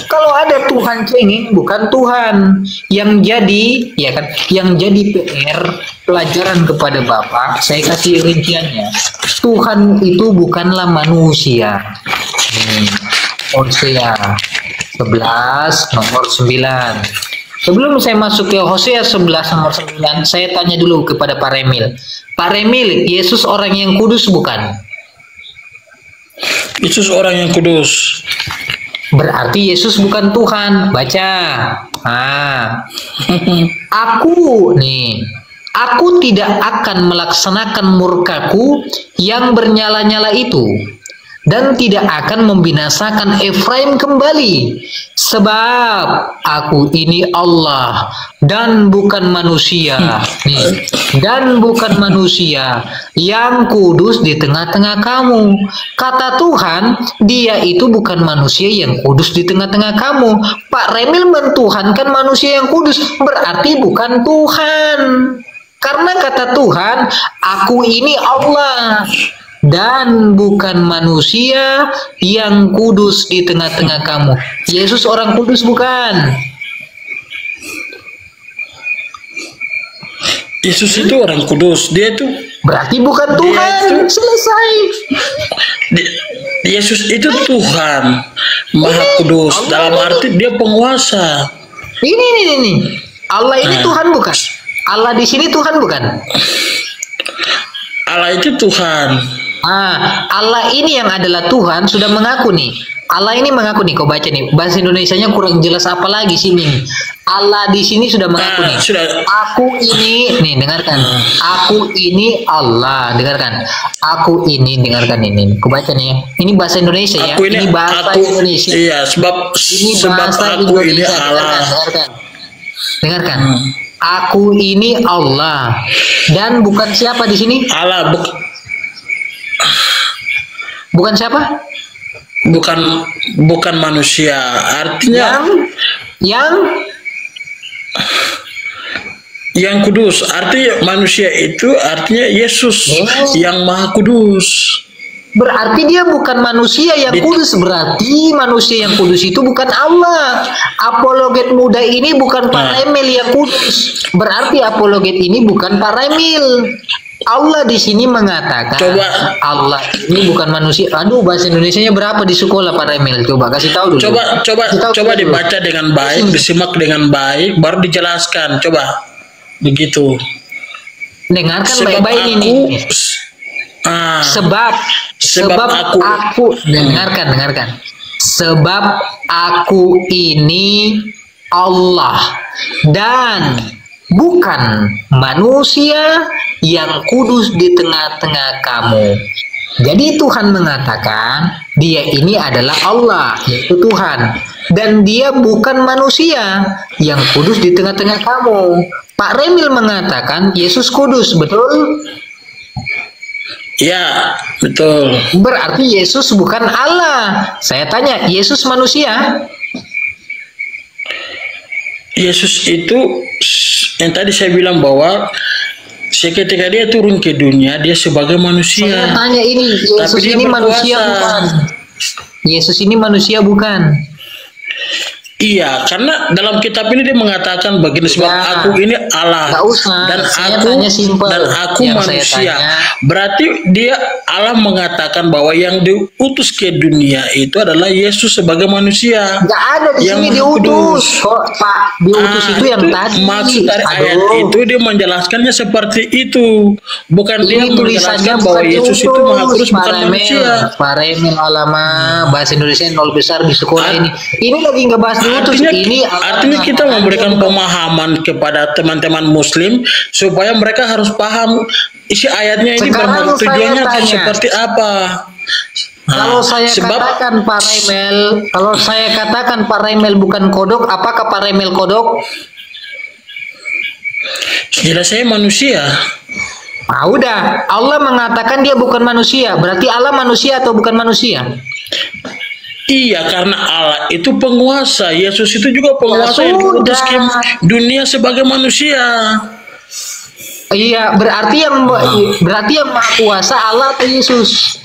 Kalau ada Tuhan cengeng, bukan Tuhan. Yang jadi, ya kan, yang jadi PR pelajaran kepada Bapak, saya kasih rinciannya. Tuhan itu bukanlah manusia. Hosea 11 nomor 9. Sebelum saya masuk ke Hosea 11 nomor 9, saya tanya dulu kepada Pak Remil. Pak Remil, Yesus orang yang kudus bukan? Yesus orang yang kudus. Berarti Yesus bukan Tuhan. Baca. Aku tidak akan melaksanakan murkaku yang bernyala-nyala itu, dan tidak akan membinasakan Efraim kembali, sebab aku ini Allah dan bukan manusia. Dan bukan manusia, yang kudus di tengah-tengah kamu. Kata Tuhan, dia itu bukan manusia yang kudus di tengah-tengah kamu. Pak Remil mentuhankan manusia yang kudus, berarti bukan Tuhan. Karena kata Tuhan, aku ini Allah dan bukan manusia yang kudus di tengah-tengah kamu. Yesus orang kudus bukan? Yesus itu orang kudus. Dia itu berarti bukan Tuhan. Selesai. Yesus itu Tuhan Maha Kudus. Dalam arti dia penguasa. Ini. Allah ini Tuhan bukan? Allah di sini Tuhan bukan? Allah itu Tuhan. Allah ini yang adalah Tuhan sudah mengaku nih. Allah ini mengaku nih, kau baca nih. Bahasa Indonesianya kurang jelas apa lagi sini. Allah di sini sudah mengaku nih. Aku ini, nih dengarkan. Aku ini Allah, dengarkan. Aku ini, dengarkan ini. Kau baca nih. Ini bahasa Indonesia ya. Ini bahasa Indonesia. Iya, sebab bahasa aku ini Allah. Dengarkan. Aku ini Allah dan bukan siapa di sini? Allah bukan siapa? bukan bukan manusia. Artinya yang kudus. Artinya manusia itu artinya Yesus yang Maha Kudus. Berarti dia bukan manusia yang kudus. Berarti manusia yang kudus itu bukan Allah. Apologet muda ini bukan Pak Remil yang kudus. Berarti apologet ini bukan Pak Remil. Allah di sini mengatakan Allah ini bukan manusia. Aduh, bahasa Indonesianya berapa di sekolah Pak Remil? Coba kasih tahu dulu. Coba dibaca dengan baik, disimak dengan baik, baru dijelaskan. Coba begitu. Dengarkan baik-baik ini. Sebab aku dengarkan. Sebab aku ini Allah dan bukan manusia yang kudus di tengah-tengah kamu. Jadi Tuhan mengatakan dia ini adalah Allah, yaitu Tuhan, dan dia bukan manusia yang kudus di tengah-tengah kamu. Pak Remil mengatakan Yesus kudus, betul? Ya, betul. Berarti Yesus bukan Allah. Saya tanya, Yesus manusia? Yesus itu yang tadi saya bilang bahwa ketika dia turun ke dunia, dia sebagai manusia. Saya tanya ini, Yesus ini manusia bukan? Yesus ini manusia bukan? Iya, karena dalam kitab ini dia mengatakan begini, sebab aku ini Allah dan aku manusia. Berarti dia Allah mengatakan bahwa yang diutus ke dunia itu adalah Yesus sebagai manusia. Gak ada di sini diutus. Kok Pak diutus itu yang tadi? Maksud dari ayat itu dia menjelaskannya seperti itu. Bukan dia menjelaskan bahwa Yesus itu Maha Kudus bukan manusia. Pak Remil alama bahasa Indonesia nol besar di sekolah ini. Ini lagi nggak bahas artinya kita memberikan pemahaman kepada teman-teman Muslim supaya mereka harus paham isi ayatnya ini tujuannya seperti apa. Kalau saya katakan Pak Remil bukan kodok, apakah Pak Remil kodok? Jelas saya manusia. Udah, Allah mengatakan dia bukan manusia, berarti Allah manusia atau bukan manusia? Iya, karena Allah itu penguasa. Yesus itu juga penguasa yang diutus ke dunia sebagai manusia. Iya, berarti yang Maha Kuasa Allah atau Yesus?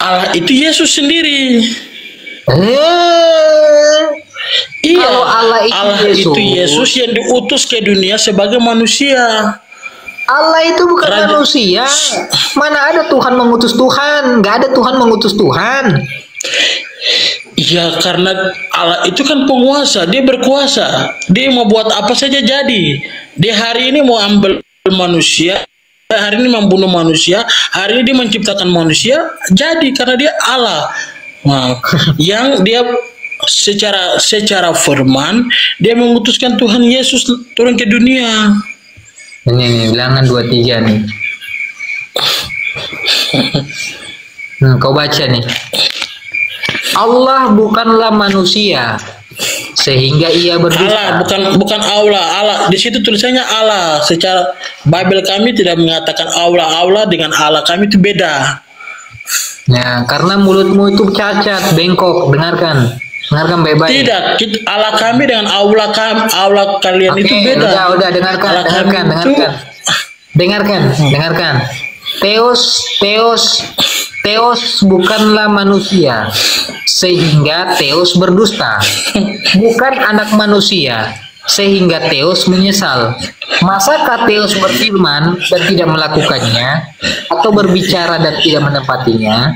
Allah itu Yesus sendiri. Iya, kalau Allah itu Yesus yang diutus ke dunia sebagai manusia. Allah itu bukan manusia. Mana ada Tuhan mengutus Tuhan? Gak ada Tuhan mengutus Tuhan. Iya, karena Allah itu kan penguasa. Dia berkuasa. Dia mau buat apa saja jadi. Dia hari ini mau ambil manusia, hari ini membunuh manusia, hari ini dia menciptakan manusia. Jadi karena dia Allah. Nah, yang dia secara firman dia mengutuskan Tuhan Yesus turun ke dunia. Ini bilangan 23 nih. Kau baca nih. Allah bukanlah manusia sehingga ia berdusta. Allah bukan Allah. Di situ tulisannya Allah. Secara Bible kami tidak mengatakan Allah dengan Allah kami itu beda. Ya, karena mulutmu itu cacat, bengkok. Dengarkan baik-baik. Tidak, Allah kami dengan Allah kalian itu beda. Udah dengarkan. Theos bukanlah manusia sehingga Theos berdusta. Bukan anak manusia sehingga Theos menyesal. Masakah Theos berfirman dan tidak melakukannya, atau berbicara dan tidak menepatinya?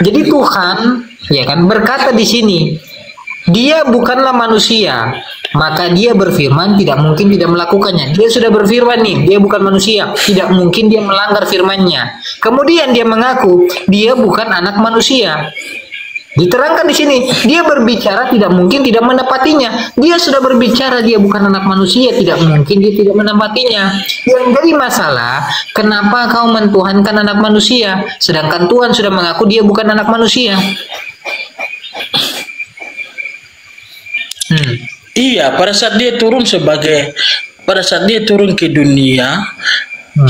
Jadi Tuhan ya kan berkata di sini, dia bukanlah manusia, maka dia berfirman tidak mungkin tidak melakukannya. Dia sudah berfirman nih, dia bukan manusia, tidak mungkin dia melanggar firman-Nya. Kemudian dia mengaku dia bukan anak manusia. Diterangkan di sini, dia berbicara tidak mungkin tidak menepatinya. Dia sudah berbicara dia bukan anak manusia, tidak mungkin dia tidak menepatinya. Yang jadi masalah, kenapa kau mentuhankan anak manusia, sedangkan Tuhan sudah mengaku dia bukan anak manusia? Iya, pada saat dia turun ke dunia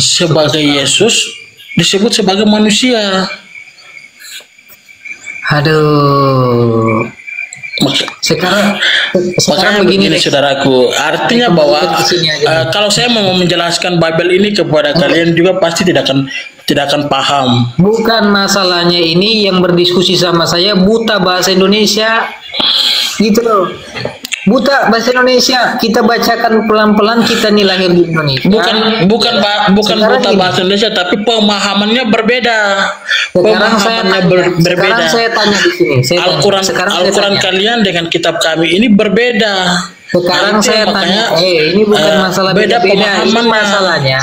sebagai Yesus disebut sebagai manusia. Aduh. Sekarang Makanya begini saudaraku, artinya bahwa kalau saya mau menjelaskan Bible ini kepada kalian juga pasti tidak akan paham. Bukan masalahnya ini yang berdiskusi sama saya buta bahasa Indonesia, gitu loh. Buta bahasa Indonesia, kita bacakan pelan-pelan, kita nih lahir di Indonesia. Bukan buta bahasa Indonesia, tapi pemahamannya berbeda. Sekarang saya tanya di sini. Al-Quran kalian dengan kitab kami ini berbeda. Sekarang saya tanya, ini bukan masalah beda. Ini masalahnya,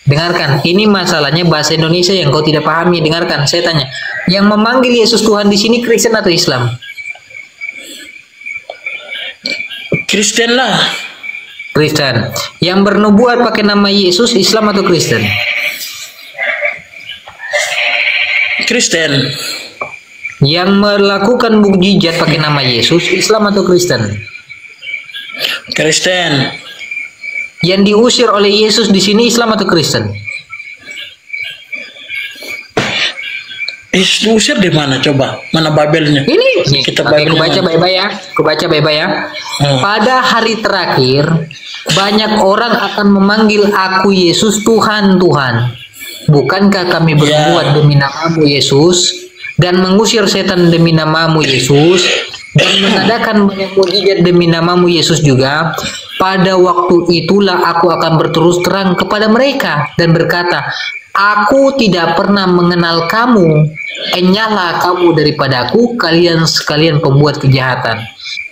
dengarkan, ini masalahnya bahasa Indonesia yang kau tidak pahami. Dengarkan, saya tanya, yang memanggil Yesus Tuhan di sini Kristen atau Islam? Kristen lah. Kristen. Yang bernubuat pakai nama Yesus Islam atau Kristen? Kristen. Yang melakukan mukjizat pakai nama Yesus Islam atau Kristen? Kristen. Yang diusir oleh Yesus di sini Islam atau Kristen? Usir di mana coba? Mana Babelnya? Ini kita baca baik-baik ya. Kubaca baik-baik ya. Pada hari terakhir banyak orang akan memanggil aku Yesus Tuhan, Tuhan. Bukankah kami berbuat demi namamu Yesus dan mengusir setan demi namamu Yesus dan mengadakan banyak mukjizat demi namamu Yesus juga? Pada waktu itulah aku akan berterus terang kepada mereka dan berkata, aku tidak pernah mengenal kamu. Enyahlah kamu daripadaku, kalian sekalian pembuat kejahatan.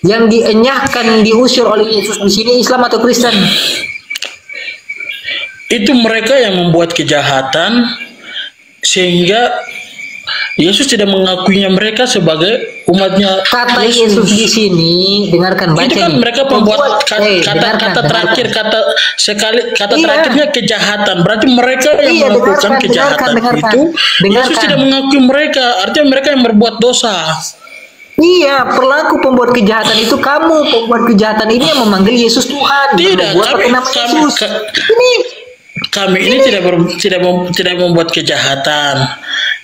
Yang dienyahkan, diusir oleh Yesus di sini Islam atau Kristen? Itu mereka yang membuat kejahatan sehingga Yesus tidak mengakuinya mereka sebagai umatnya. Kata Yesus di sini, dengarkan, baca. Itu kan mereka pembuat kata terakhir, terakhirnya kejahatan. Berarti mereka yang melakukan kejahatan itu, Yesus tidak mengakui mereka. Artinya mereka yang berbuat dosa. Iya, pelaku pembuat kejahatan itu kamu. Pembuat kejahatan ini yang memanggil Yesus Tuhan. Tidak, kami ini tidak membuat kejahatan.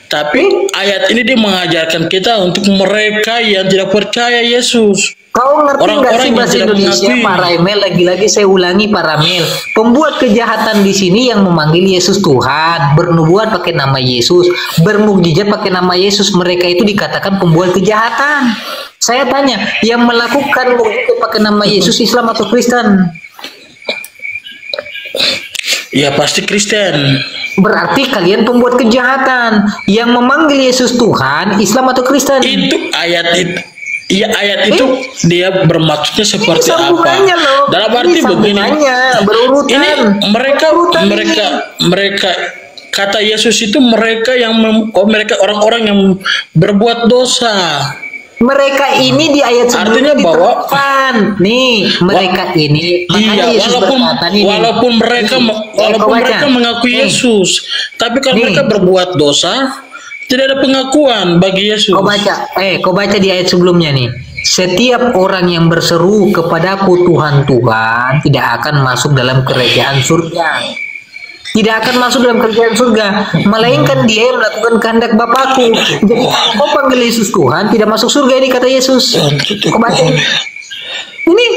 Tapi ayat ini dia mengajarkan kita untuk mereka yang tidak percaya Yesus. Kau ngerti nggak sih bahasa Indonesia, Pak Raimel? Lagi-lagi saya ulangi, Pak Ramil. Pembuat kejahatan di sini yang memanggil Yesus Tuhan, bernubuat pakai nama Yesus, bermukjizat pakai nama Yesus. Mereka itu dikatakan pembuat kejahatan. Saya tanya, yang melakukan mukjizat pakai nama Yesus Islam atau Kristen? Ya pasti Kristen. Berarti kalian pembuat kejahatan. Yang memanggil Yesus Tuhan Islam atau Kristen? Itu ayat itu. Iya, ayat itu dia bermaksudnya seperti apa? Dalam arti begini. Ini mereka kata Yesus itu mereka yang orang-orang yang berbuat dosa. Mereka ini di ayat sebelumnya bahwa nih mereka ini makanya Yesus berkata nih, walaupun mereka mengakui Yesus, tapi kalau mereka berbuat dosa, tidak ada pengakuan bagi Yesus. Kau baca di ayat sebelumnya nih. Setiap orang yang berseru kepadaku Tuhan Tuhan tidak akan masuk dalam kerajaan surga. Tidak akan masuk dalam kerajaan surga, melainkan dia yang melakukan kehendak Bapakku. Jadi kau panggil Yesus Tuhan, tidak masuk surga, ini kata Yesus. Kau baca ini.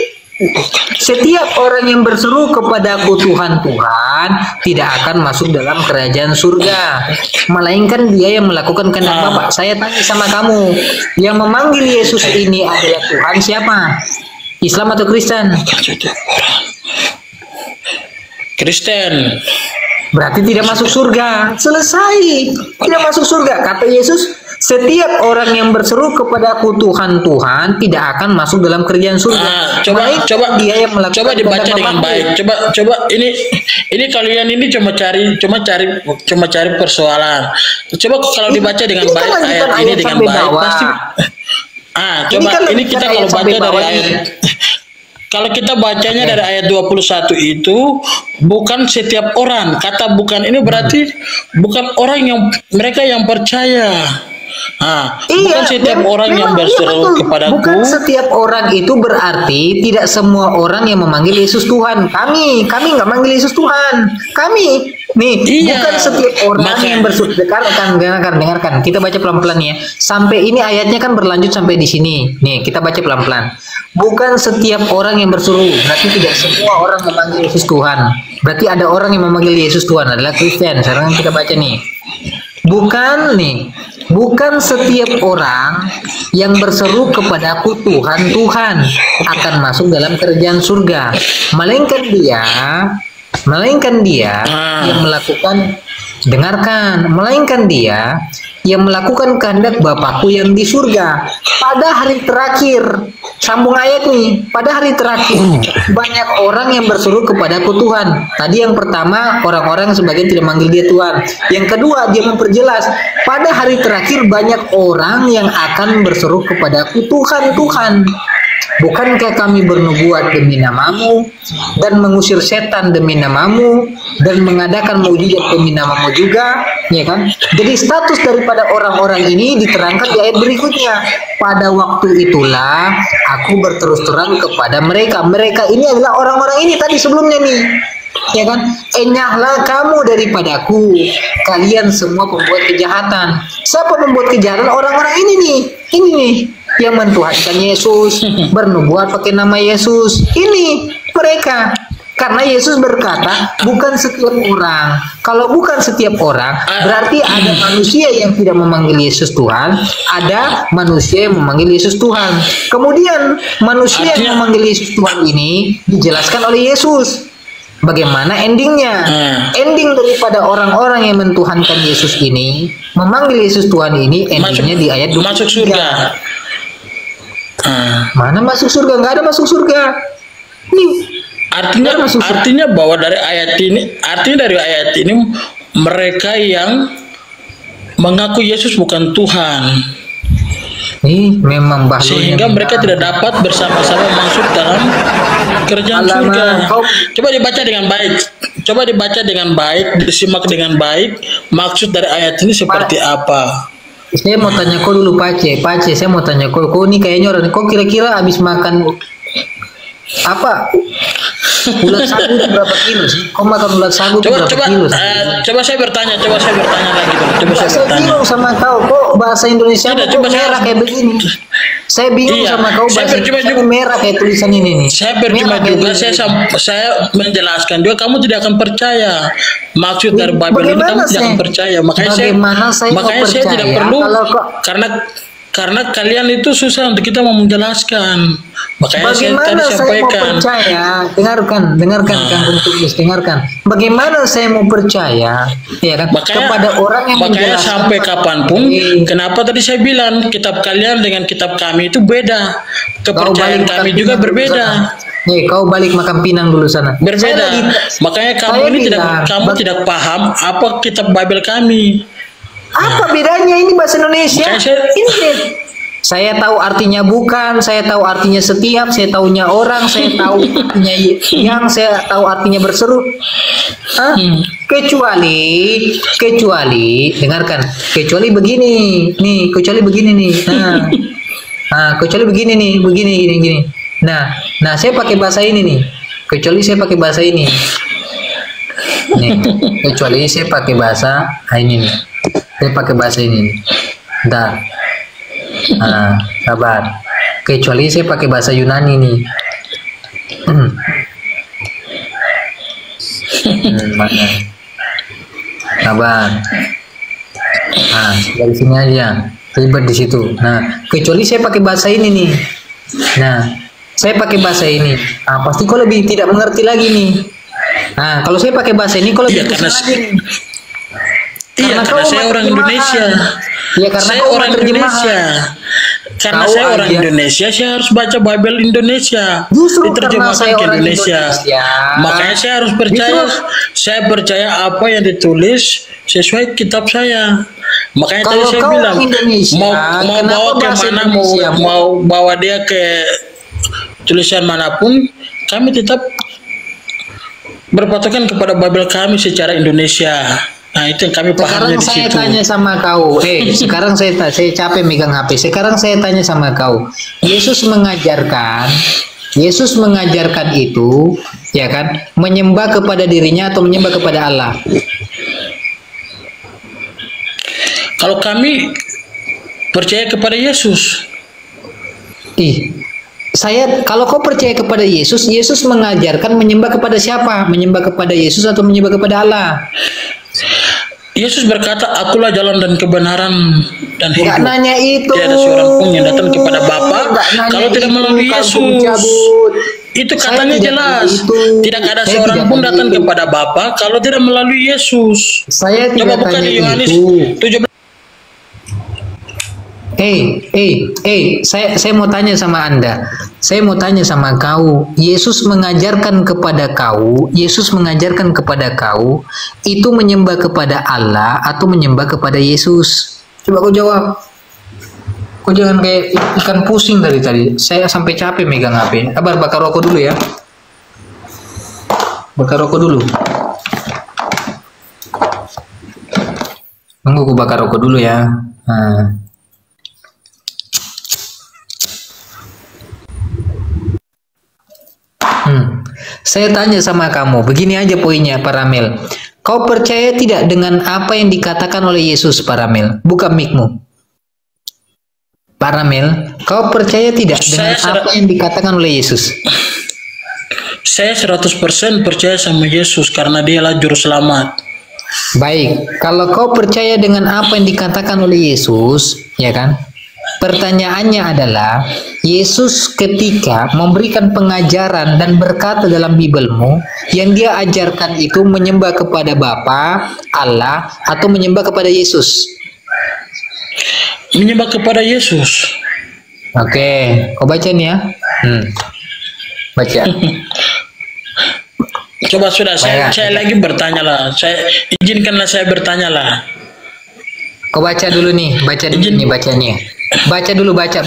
Setiap orang yang berseru kepadaku Tuhan Tuhan tidak akan masuk dalam kerajaan surga, melainkan dia yang melakukan kehendak Bapa. Saya tanya sama kamu, yang memanggil Yesus ini adalah Tuhan siapa? Islam atau Kristen? Kristen. Berarti tidak masuk surga. Selesai. Tidak masuk surga. Kata Yesus, setiap orang yang berseru kepadaku Tuhan Tuhan tidak akan masuk dalam kerajaan surga. Coba dia yang melakukan dibaca dengan baik. Coba ini kalian ini cuma cari persoalan. Coba kalau dibaca dengan baik ayat ini dengan baik pasti. Ini kita kalau baca dari ayat. Kalau kita bacanya dari ayat 21 itu bukan setiap orang. Kata bukan ini berarti bukan orang yang mereka yang percaya. Bukan setiap orang yang berseru kepadaku. Bukan setiap orang itu berarti tidak semua orang yang memanggil Yesus Tuhan. Kami nggak manggil Yesus Tuhan. Kami bukan setiap orang yang berseru. Dengarkan. Kita baca pelan-pelan ya. Sampai ini ayatnya kan berlanjut sampai di sini. Nih, kita baca pelan-pelan. Bukan setiap orang yang berseru, berarti tidak semua orang memanggil Yesus Tuhan. Berarti ada orang yang memanggil Yesus Tuhan adalah Kristen. Sekarang kita baca nih. Bukan setiap orang yang berseru kepadaku Tuhan, Tuhan akan masuk dalam kerajaan surga, melainkan dia yang melakukan, melainkan dia yang melakukan kehendak Bapakku yang di surga pada hari terakhir. Sambung ayat nih, pada hari terakhir banyak orang yang berseru kepadaku Tuhan. Tadi yang pertama orang-orang sebagian tidak manggil dia Tuhan. Yang kedua dia memperjelas, pada hari terakhir banyak orang yang akan berseru kepadaku Tuhan, Tuhan. Bukankah kami bernubuat demi namamu dan mengusir setan demi namamu dan mengadakan mukjizat demi namamu juga, ya kan? Jadi status daripada orang-orang ini diterangkan di ayat berikutnya. Pada waktu itulah aku berterus terang kepada mereka. Mereka ini adalah orang-orang ini tadi sebelumnya nih. Ya kan? Enyahlah kamu daripadaku, kalian semua pembuat kejahatan. Siapa pembuat kejahatan? Orang-orang ini nih yang mentuhankan Yesus, bernubuat pakai nama Yesus. Ini mereka. Karena Yesus berkata, bukan setiap orang. Kalau bukan setiap orang, berarti ada manusia yang tidak memanggil Yesus Tuhan, ada manusia yang memanggil Yesus Tuhan. Kemudian manusia yang memanggil Yesus Tuhan ini dijelaskan oleh Yesus. Bagaimana endingnya? Ending daripada orang-orang yang mentuhankan Yesus ini, memanggil Yesus Tuhan ini, endingnya di ayat 23. Masuk surga. Mana masuk surga? Nggak ada masuk surga. Nih, artinya bahwa dari ayat ini, mereka yang mengaku Yesus bukan Tuhan. Memang sehingga mereka tidak dapat bersama-sama masuk dalam kerajaan surga. Coba dibaca dengan baik, disimak dengan baik. Maksud dari ayat ini seperti apa? Saya mau tanya kau dulu, Pace, saya mau tanya kau ini kayaknya orang, kau kira-kira habis makan apa? Ulat sagu itu berapa kilo sih? Kau makan ulat sagu itu berapa kilo sih? Coba saya bertanya lagi dulu. Saya bingung sama kau, kok bahasa Indonesia kok merah kayak begini? Saya bingung sama kau, bahasa Indonesia merah kayak tulisan ini nih. Saya percuma juga, saya menjelaskan juga, kamu tidak akan percaya maksud dari Bible ini, kamu tidak akan percaya. Makanya saya tidak perlu, karena kalian itu susah untuk kita mau menjelaskan. Makanya saya tadi sampaikan. Dengarkan Kang Tulis, dengarkan. Bagaimana saya mau percaya, ya kan? Kepada orang yang makanya sampai kapanpun, kenapa tadi saya bilang kitab kalian dengan kitab kami itu beda, kepercayaan kami juga berbeda. Kau balik makan pinang dulu sana. Berbeda. Makanya kamu tidak paham apa kitab Bible kami. Apa bedanya ini bahasa Indonesia? Saya tahu artinya bukan, saya tahu artinya setiap, saya tahunya orang, saya tahu artinya yang, saya tahu artinya berseru. Kecuali, dengarkan, kecuali begini nih. Kecuali begini nih, begini. Nah, saya pakai bahasa ini nih. Kecuali saya pakai bahasa ini. Nih, kecuali saya pakai bahasa ini nih. Saya pakai bahasa ini. Bentar. Sabar. Kecuali saya pakai bahasa Yunani nih. Mana? Sabar. Dari sini aja. Ribet di situ. Nah, kecuali saya pakai bahasa ini nih. Nah, saya pakai bahasa ini. Pasti kau lebih tidak mengerti lagi nih. Nah, kalau saya pakai bahasa ini, kau lebih lagi. Karena saya orang Indonesia. Saya orang Indonesia. Karena saya orang Indonesia, saya harus baca Bible Indonesia. Diterjemahkan ke Indonesia. Makanya saya harus percaya. Saya percaya apa yang ditulis sesuai kitab saya. Makanya tadi saya bilang mau bawa ke mana, mau bawa dia ke tulisan manapun, kami tetap berpatokan kepada Bible kami secara Indonesia. Nah, itu yang kami paham Sekarang dari saya situ. tanya sama kau, sekarang saya capek megang HP. Sekarang saya tanya sama kau, Yesus mengajarkan itu, ya kan, menyembah kepada dirinya atau menyembah kepada Allah? Kalau kami percaya kepada Yesus. Kalau kau percaya kepada Yesus, Yesus mengajarkan menyembah kepada siapa? Menyembah kepada Yesus atau menyembah kepada Allah? Yesus berkata, akulah jalan dan kebenaran dan hidup. Nggak nanya itu. Tidak ada seorang pun yang datang kepada Bapa kalau tidak melalui Yesus. Itu katanya jelas. Tidak ada seorang pun datang kepada Bapa kalau tidak melalui Yesus. Saya Coba tidak buka tanya di Yohanes itu. 17. Saya mau tanya sama Anda. Saya mau tanya sama kau. Yesus mengajarkan kepada kau itu menyembah kepada Allah atau menyembah kepada Yesus? Coba kau jawab. Kau jangan kayak ikan pusing dari tadi. Saya sampai capek megang HP. Kabar bakar rokok dulu ya. Bakar rokok dulu. Tunggu aku bakar rokok dulu ya. Nah. Saya tanya sama kamu, begini aja poinnya, Paramil. Kau percaya tidak dengan apa yang dikatakan oleh Yesus, Paramil? Buka mic-mu. Paramil, kau percaya tidak dengan apa yang dikatakan oleh Yesus? Saya 100% percaya sama Yesus karena dialah juru selamat. Baik, kalau kau percaya dengan apa yang dikatakan oleh Yesus, ya kan? Pertanyaannya adalah, Yesus ketika memberikan pengajaran dan berkata dalam Bibelmu, yang dia ajarkan itu menyembah kepada Bapa, Allah, atau menyembah kepada Yesus? Menyembah kepada Yesus. Oke, kau baca nih ya. Baca. Coba sudah, saya lagi bertanya lah. Izinkanlah saya bertanya lah. Kau baca dulu nih, baca nih. Baca dulu, baca,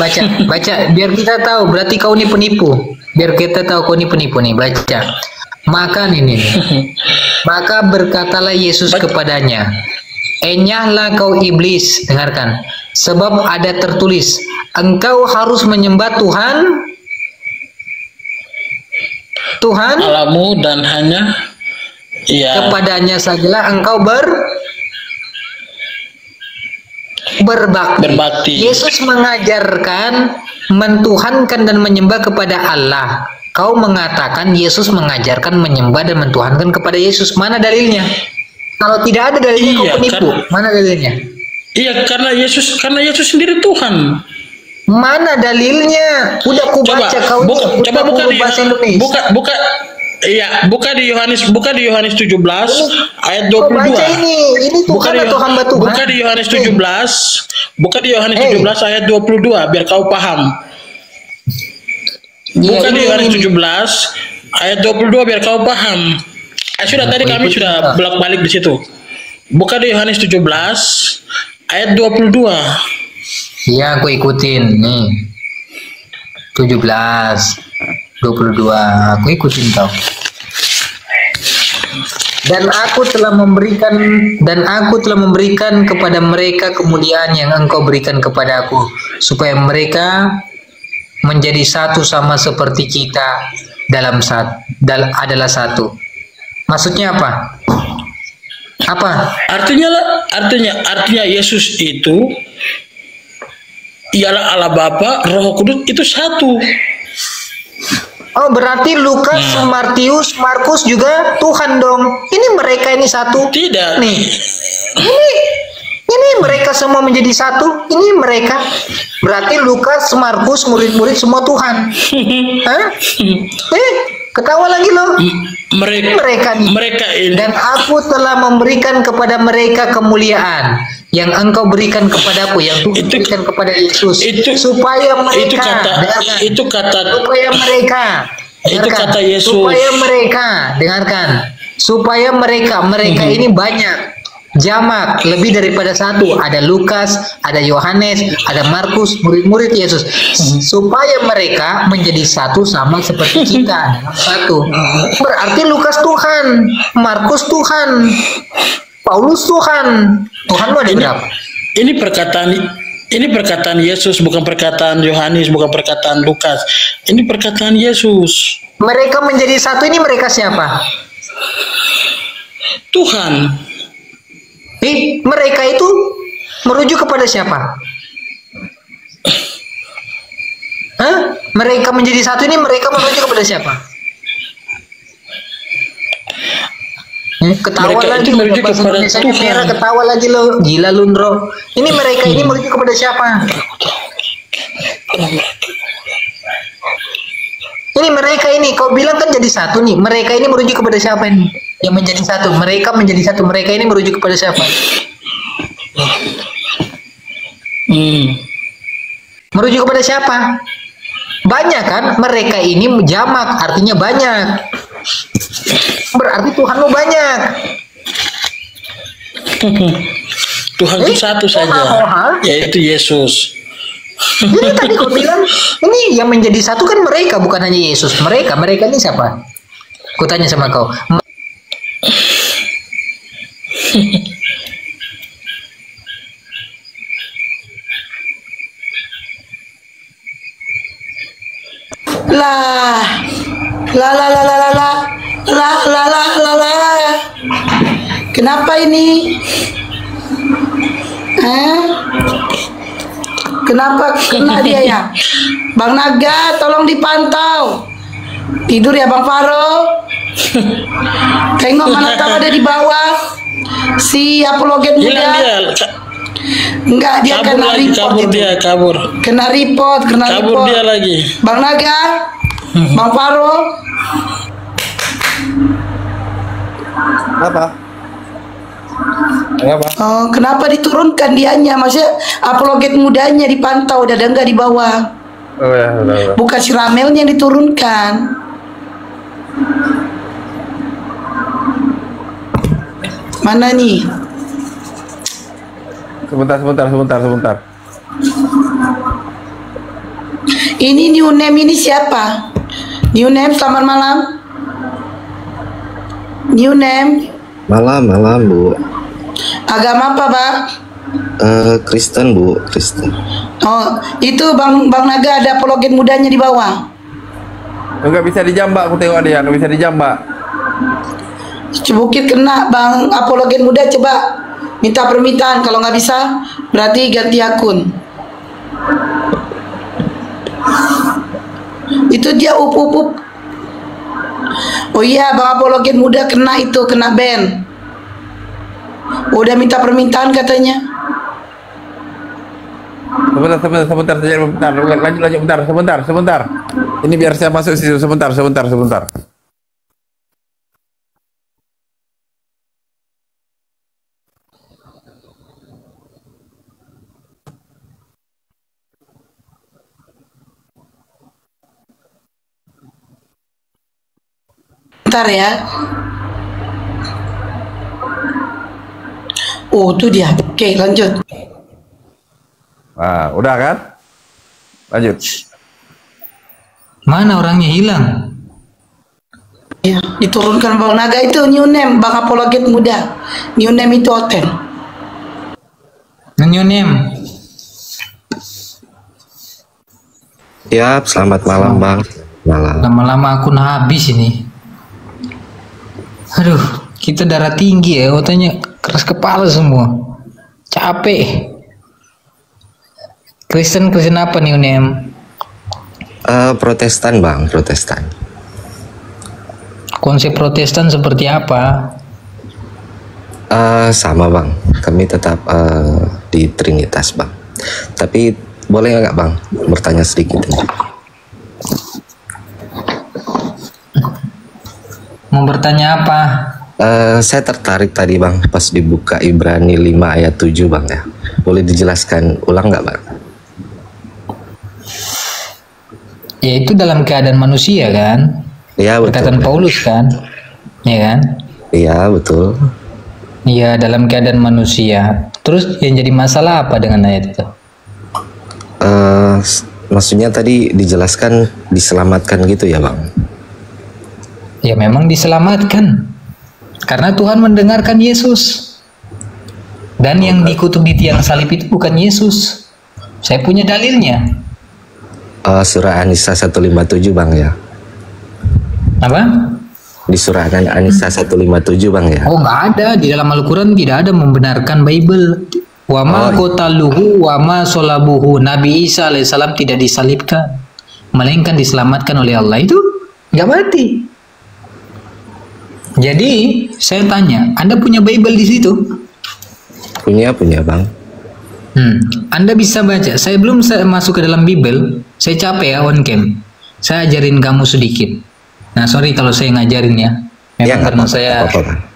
biar kita tahu. Berarti kau ini penipu. Biar kita tahu kau ini penipu nih. Baca. Maka nih. Maka berkatalah Yesus kepadanya, enyahlah kau iblis, dengarkan. Sebab ada tertulis, engkau harus menyembah Tuhan Allahmu dan hanya kepadanya sajalah engkau berbakti. Yesus mengajarkan mentuhankan dan menyembah kepada Allah. Kau mengatakan Yesus mengajarkan menyembah dan mentuhankan kepada Yesus. Mana dalilnya? Kalau tidak ada dalilnya, kau penipu. Mana dalilnya? Iya, karena Yesus sendiri Tuhan. Mana dalilnya? Udah ku baca, kau coba buka di bahasa Indonesia. Buka di Yohanes 17 ayat 22. Kau baca ini Tuhan atau hamba Tuhan? Buka di Yohanes 17. Buka di Yohanes 17 ayat 22 biar kau paham. Buka di Yohanes 17 ayat 22 biar kau paham. Sudah tadi kami sudah bolak-balik di situ. Buka di Yohanes 17 ayat 22. Iya, aku ikutin nih. 17 22, aku ikutin kau. Dan aku telah memberikan kepada mereka kemuliaan yang engkau berikan kepadaku, supaya mereka menjadi satu sama seperti kita adalah satu. Maksudnya apa? Artinya Yesus itu ialah Allah Bapa, Roh Kudus itu satu. Oh, berarti Lukas, Matius, Markus juga Tuhan dong. Ini mereka ini satu. Tidak. Nih. Ini mereka semua menjadi satu. Ini mereka. Berarti Lukas, Markus, murid-murid semua Tuhan. Hah? Ketawa lagi loh. Mereka ini. Dan aku telah memberikan kepada mereka kemuliaan yang engkau berikan kepadaku, yang Tuhan berikan kepada Yesus, supaya mereka ini banyak, jamak, lebih daripada satu. Ada Lukas, ada Yohanes, ada Markus, murid-murid Yesus, supaya mereka menjadi satu sama seperti kita, satu. Berarti Lukas Tuhan, Markus Tuhan, Paulus Tuhan. Tuhanmu ada berapa? Ini perkataan Yesus, bukan perkataan Yohanes, bukan perkataan Lukas. Ini perkataan Yesus. Mereka menjadi satu ini mereka siapa? Tuhan. Mereka itu merujuk kepada siapa? Hah? Mereka menjadi satu ini mereka merujuk kepada siapa? Ketawa Mereka lagi itu merujuk kepada Tuhan. merah, ketawa lagi lo. Gila Lundro. Ini mereka ini merujuk kepada siapa? Ini mereka ini kau bilang kan jadi satu nih. Mereka ini merujuk kepada siapa ini? Yang menjadi satu. Mereka menjadi satu. Mereka ini merujuk kepada siapa? Merujuk kepada siapa? Banyak kan? Mereka ini jamak, artinya banyak. Berarti Tuhanmu banyak. Tuhan itu satu saja, yaitu Yesus. Jadi tadi kau bilang ini yang menjadi satu kan mereka, bukan hanya Yesus. Mereka ini siapa? Ku tanya sama kau. Kenapa ini? Kenapa kena dia ya? Bang Naga, tolong dipantau. Tidur ya Bang Faro. Tengok mana tahu ada di bawah. Si apologet muda. Enggak, dia kabur kena lagi, report kabur itu. dia, kabur. Kena report. Kabur dia lagi. Bang Naga, Bang Faro. Apa? Kenapa? Oh, kenapa diturunkan dianya? Maksudnya apologet mudanya dipantau, ada enggak di bawah? Oh ya, udah. Bukan si Ramelnya yang diturunkan. Mana nih? Sebentar. Ini new name ini siapa? New name, selamat malam. New name. Malam, Bu. Agama apa, Bang? Kristen, Bu. Kristen. Oh, itu Bang Naga ada apologet mudanya di bawah. Enggak bisa dijambak, aku tengok dia, enggak bisa dijambak. Cebukit kena Bang apologet muda, coba minta permintaan. Kalau nggak bisa, berarti ganti akun. Itu dia up. Oh iya, Bang apologet muda kena itu, kena ban. Udah minta permintaan katanya. Sebentar. Ini biar saya masuk situ, sebentar. Bentar ya. Oh, itu dia. Oke, lanjut. Nah, udah kan? Lanjut. Mana orangnya hilang? Ya, diturunkan Bang Naga itu new name, Bang apologet muda. New name itu hotel. New name. Siap, selamat malam, Bang. Malam. Lama-lama akun habis ini. Aduh, kita darah tinggi ya, otaknya keras kepala semua. Capek. Kristen apa nih Unem? Protestan, Bang, Protestan. Konsep Protestan seperti apa? Sama, Bang. Kami tetap di Trinitas, Bang. Tapi boleh nggak, Bang, bertanya sedikit? Mau bertanya apa? Saya tertarik tadi, Bang, pas dibuka Ibrani 5 ayat 7, Bang, ya. Boleh dijelaskan ulang nggak, Bang? Ya itu dalam keadaan manusia kan? Iya, betul. Perkataan Paulus kan? Ya kan? Iya, betul. Iya, dalam keadaan manusia. Terus yang jadi masalah apa dengan ayat itu? Maksudnya tadi dijelaskan diselamatkan gitu ya, Bang? Ya memang diselamatkan. Karena Tuhan mendengarkan Yesus. Dan yang dikutuk di tiang salib itu bukan Yesus. Saya punya dalilnya. Surah An-Nisa 157 Bang ya. Apa? Di surah An-Nisa 157 Bang ya. Oh, nggak ada. Di dalam Al-Quran tidak ada membenarkan Bible. Wa ma qataluhu wa ma solabuhu. Nabi Isa alaihissalam tidak disalibkan, melainkan diselamatkan oleh Allah. Itu nggak mati. Jadi saya tanya, Anda punya Bible di situ? Punya Bang. Anda bisa baca. Saya belum masuk ke dalam Bible. Saya capek ya on cam. Saya ajarin kamu sedikit. Nah, sorry kalau saya ngajarin ya. Memang karena saya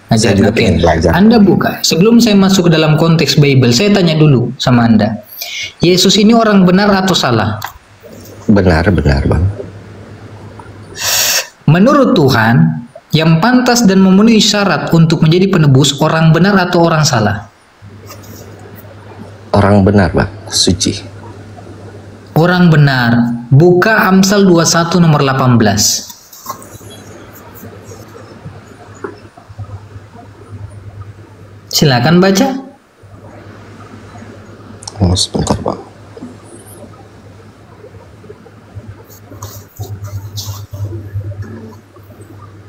ngajarin. juga pengen belajar. Anda buka. Sebelum saya masuk ke dalam konteks Bible, saya tanya dulu sama Anda. Yesus ini orang benar atau salah? Benar Bang. Menurut Tuhan, yang pantas dan memenuhi syarat untuk menjadi penebus, orang benar atau orang salah? Orang benar Bang, suci. Orang benar. Buka Amsal 21 nomor 18. Silakan baca. Oh, sebentar Bang.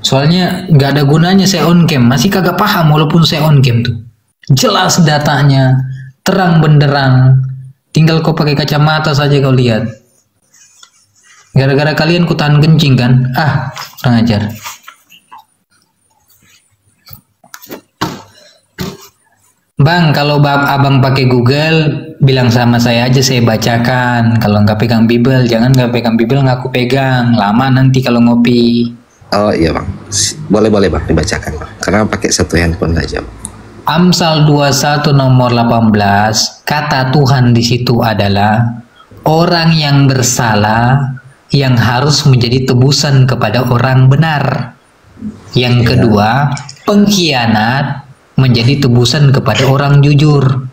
Soalnya nggak ada gunanya saya on cam, masih kagak paham walaupun saya on cam tuh. Jelas datanya, terang benderang. Tinggal kau pakai kacamata saja kau lihat. Gara-gara kalian ku tahan kencing kan? Kurang ajar. Bang, kalau abang pakai Google, bilang sama saya aja, saya bacakan. Kalau nggak pegang Bible, jangan nggak pegang Bible, nggak aku pegang. Lama nanti kalau ngopi. Oh iya Bang, boleh Bang dibacakan Bang. Karena pakai satu handphone aja. Amsal 21 nomor 18, kata Tuhan di situ adalah orang yang bersalah yang harus menjadi tebusan kepada orang benar. Yang kedua, pengkhianat menjadi tebusan kepada orang jujur.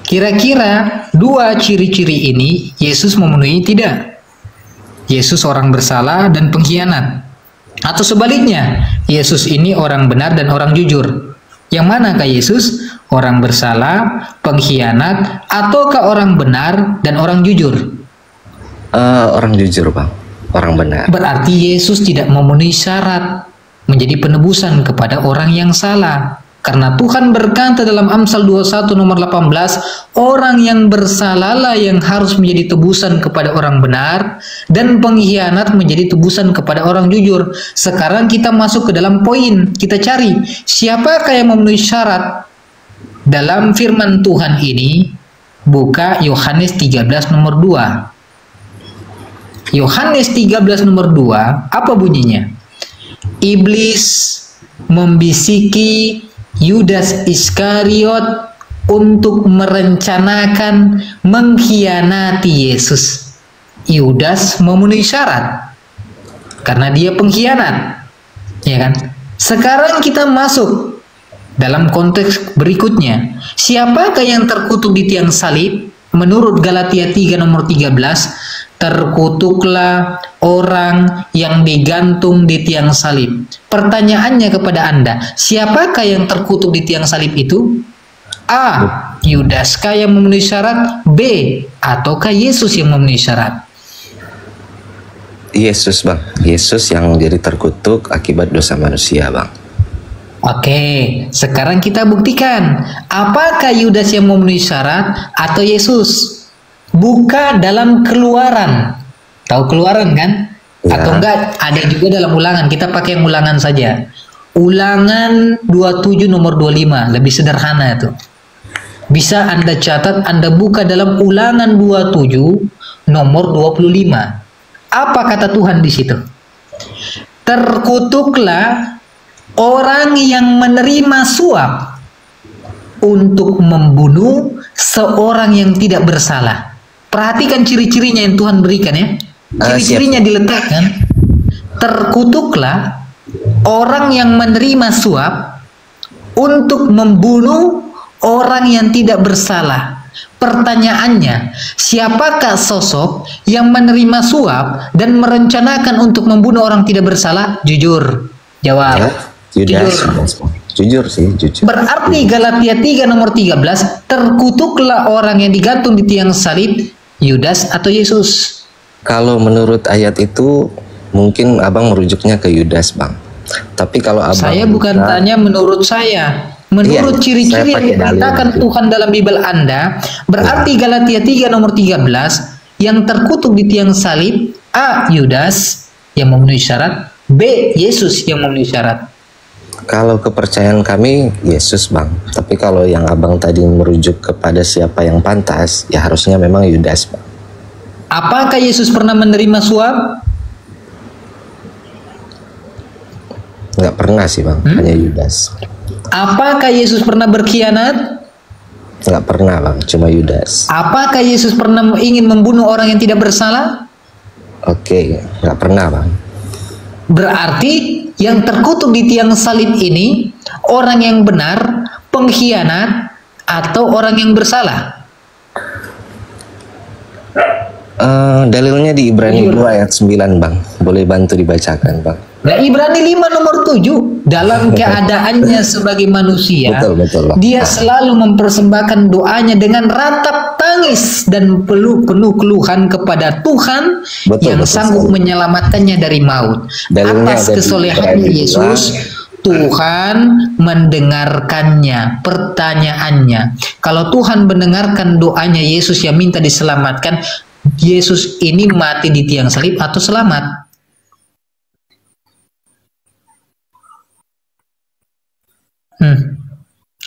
Kira-kira dua ciri-ciri ini Yesus memenuhi tidak? Yesus orang bersalah dan pengkhianat. Atau sebaliknya, Yesus ini orang benar dan orang jujur. Yang manakah Yesus? Orang bersalah, pengkhianat, ataukah orang benar dan orang jujur? Orang jujur Bang, orang benar. Berarti Yesus tidak memenuhi syarat menjadi penebusan kepada orang yang salah. Karena Tuhan berkata dalam Amsal 21 nomor 18, orang yang bersalahlah yang harus menjadi tebusan kepada orang benar, dan pengkhianat menjadi tebusan kepada orang jujur. Sekarang kita masuk ke dalam poin, kita cari siapakah yang memenuhi syarat dalam firman Tuhan ini. Buka Yohanes 13 nomor 2. Yohanes 13 nomor 2, apa bunyinya? Iblis membisiki Yudas Iskariot untuk merencanakan mengkhianati Yesus. Yudas memenuhi syarat karena dia pengkhianat, ya kan? Sekarang kita masuk dalam konteks berikutnya. Siapakah yang terkutuk di tiang salib? Menurut Galatia 3 nomor 13, terkutuklah orang yang digantung di tiang salib. Pertanyaannya kepada Anda, siapakah yang terkutuk di tiang salib itu? A. Yudaskah yang memenuhi syarat? B. Ataukah Yesus yang memenuhi syarat? Yesus Bang, Yesus yang jadi terkutuk akibat dosa manusia Bang. Oke, sekarang kita buktikan. Apakah Yudas yang memenuhi syarat atau Yesus? Buka dalam Keluaran. Tahu Keluaran kan? Ya. Atau enggak, ada juga dalam Ulangan. Kita pakai yang Ulangan saja. Ulangan 27 nomor 25. Lebih sederhana itu. Bisa Anda catat, Anda buka dalam Ulangan 27 nomor 25. Apa kata Tuhan di situ? Terkutuklah orang yang menerima suap untuk membunuh seorang yang tidak bersalah. Perhatikan ciri-cirinya yang Tuhan berikan ya. Ciri-cirinya diletakkan. Terkutuklah orang yang menerima suap untuk membunuh orang yang tidak bersalah. Pertanyaannya, siapakah sosok yang menerima suap dan merencanakan untuk membunuh orang tidak bersalah? Jujur, jawab. Yudas. Jujur sih, jujur. Berarti Galatia 3 nomor 13, terkutuklah orang yang digantung di tiang salib, Yudas atau Yesus? Kalau menurut ayat itu mungkin abang merujuknya ke Yudas, Bang. Tapi kalau abang Saya bukan tanya menurut saya. Menurut Iya, ciri-ciri saya yang pakai dalil diberitakan itu. Tuhan dalam Bible Anda, berarti Galatia 3 nomor 13, yang terkutuk di tiang salib, A. Yudas yang memenuhi syarat, B. Yesus yang memenuhi syarat. Kalau kepercayaan kami Yesus, Bang. Tapi kalau yang abang tadi merujuk kepada siapa yang pantas, ya harusnya memang Yudas, Bang. Apakah Yesus pernah menerima suap? Nggak pernah sih, Bang. Hanya Yudas. Apakah Yesus pernah berkhianat? Nggak pernah, Bang. Cuma Yudas. Apakah Yesus pernah ingin membunuh orang yang tidak bersalah? Oke, nggak pernah, Bang. Berarti yang terkutuk di tiang salib ini orang yang benar, pengkhianat, atau orang yang bersalah? Dalilnya di Ibrani 2 ayat 9, Bang. Boleh bantu dibacakan, Bang? Nah, Ibrani 5 nomor 7, dalam keadaannya sebagai manusia, Betul, Bang. dia selalu mempersembahkan doanya dengan ratap tangis dan penuh keluhan kepada Tuhan yang sanggup menyelamatkannya dari maut. Dalilnya Atas ada di kesolehannya Ibrani Yesus, 2. Tuhan mendengarkannya. Pertanyaannya, kalau Tuhan mendengarkan doanya Yesus yang minta diselamatkan, Yesus ini mati di tiang salib atau selamat?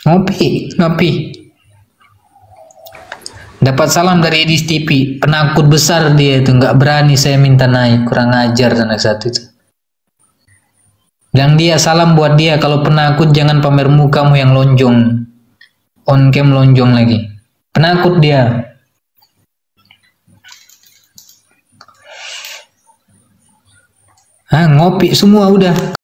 Ngopi. Dapat salam dari Edis TV, penakut besar dia itu, nggak berani saya minta naik, kurang ajar anak satu itu. Bilang dia, salam buat dia, kalau penakut jangan pamer mukamu yang lonjong, on cam lonjong lagi, penakut dia. Ngopi semua udah.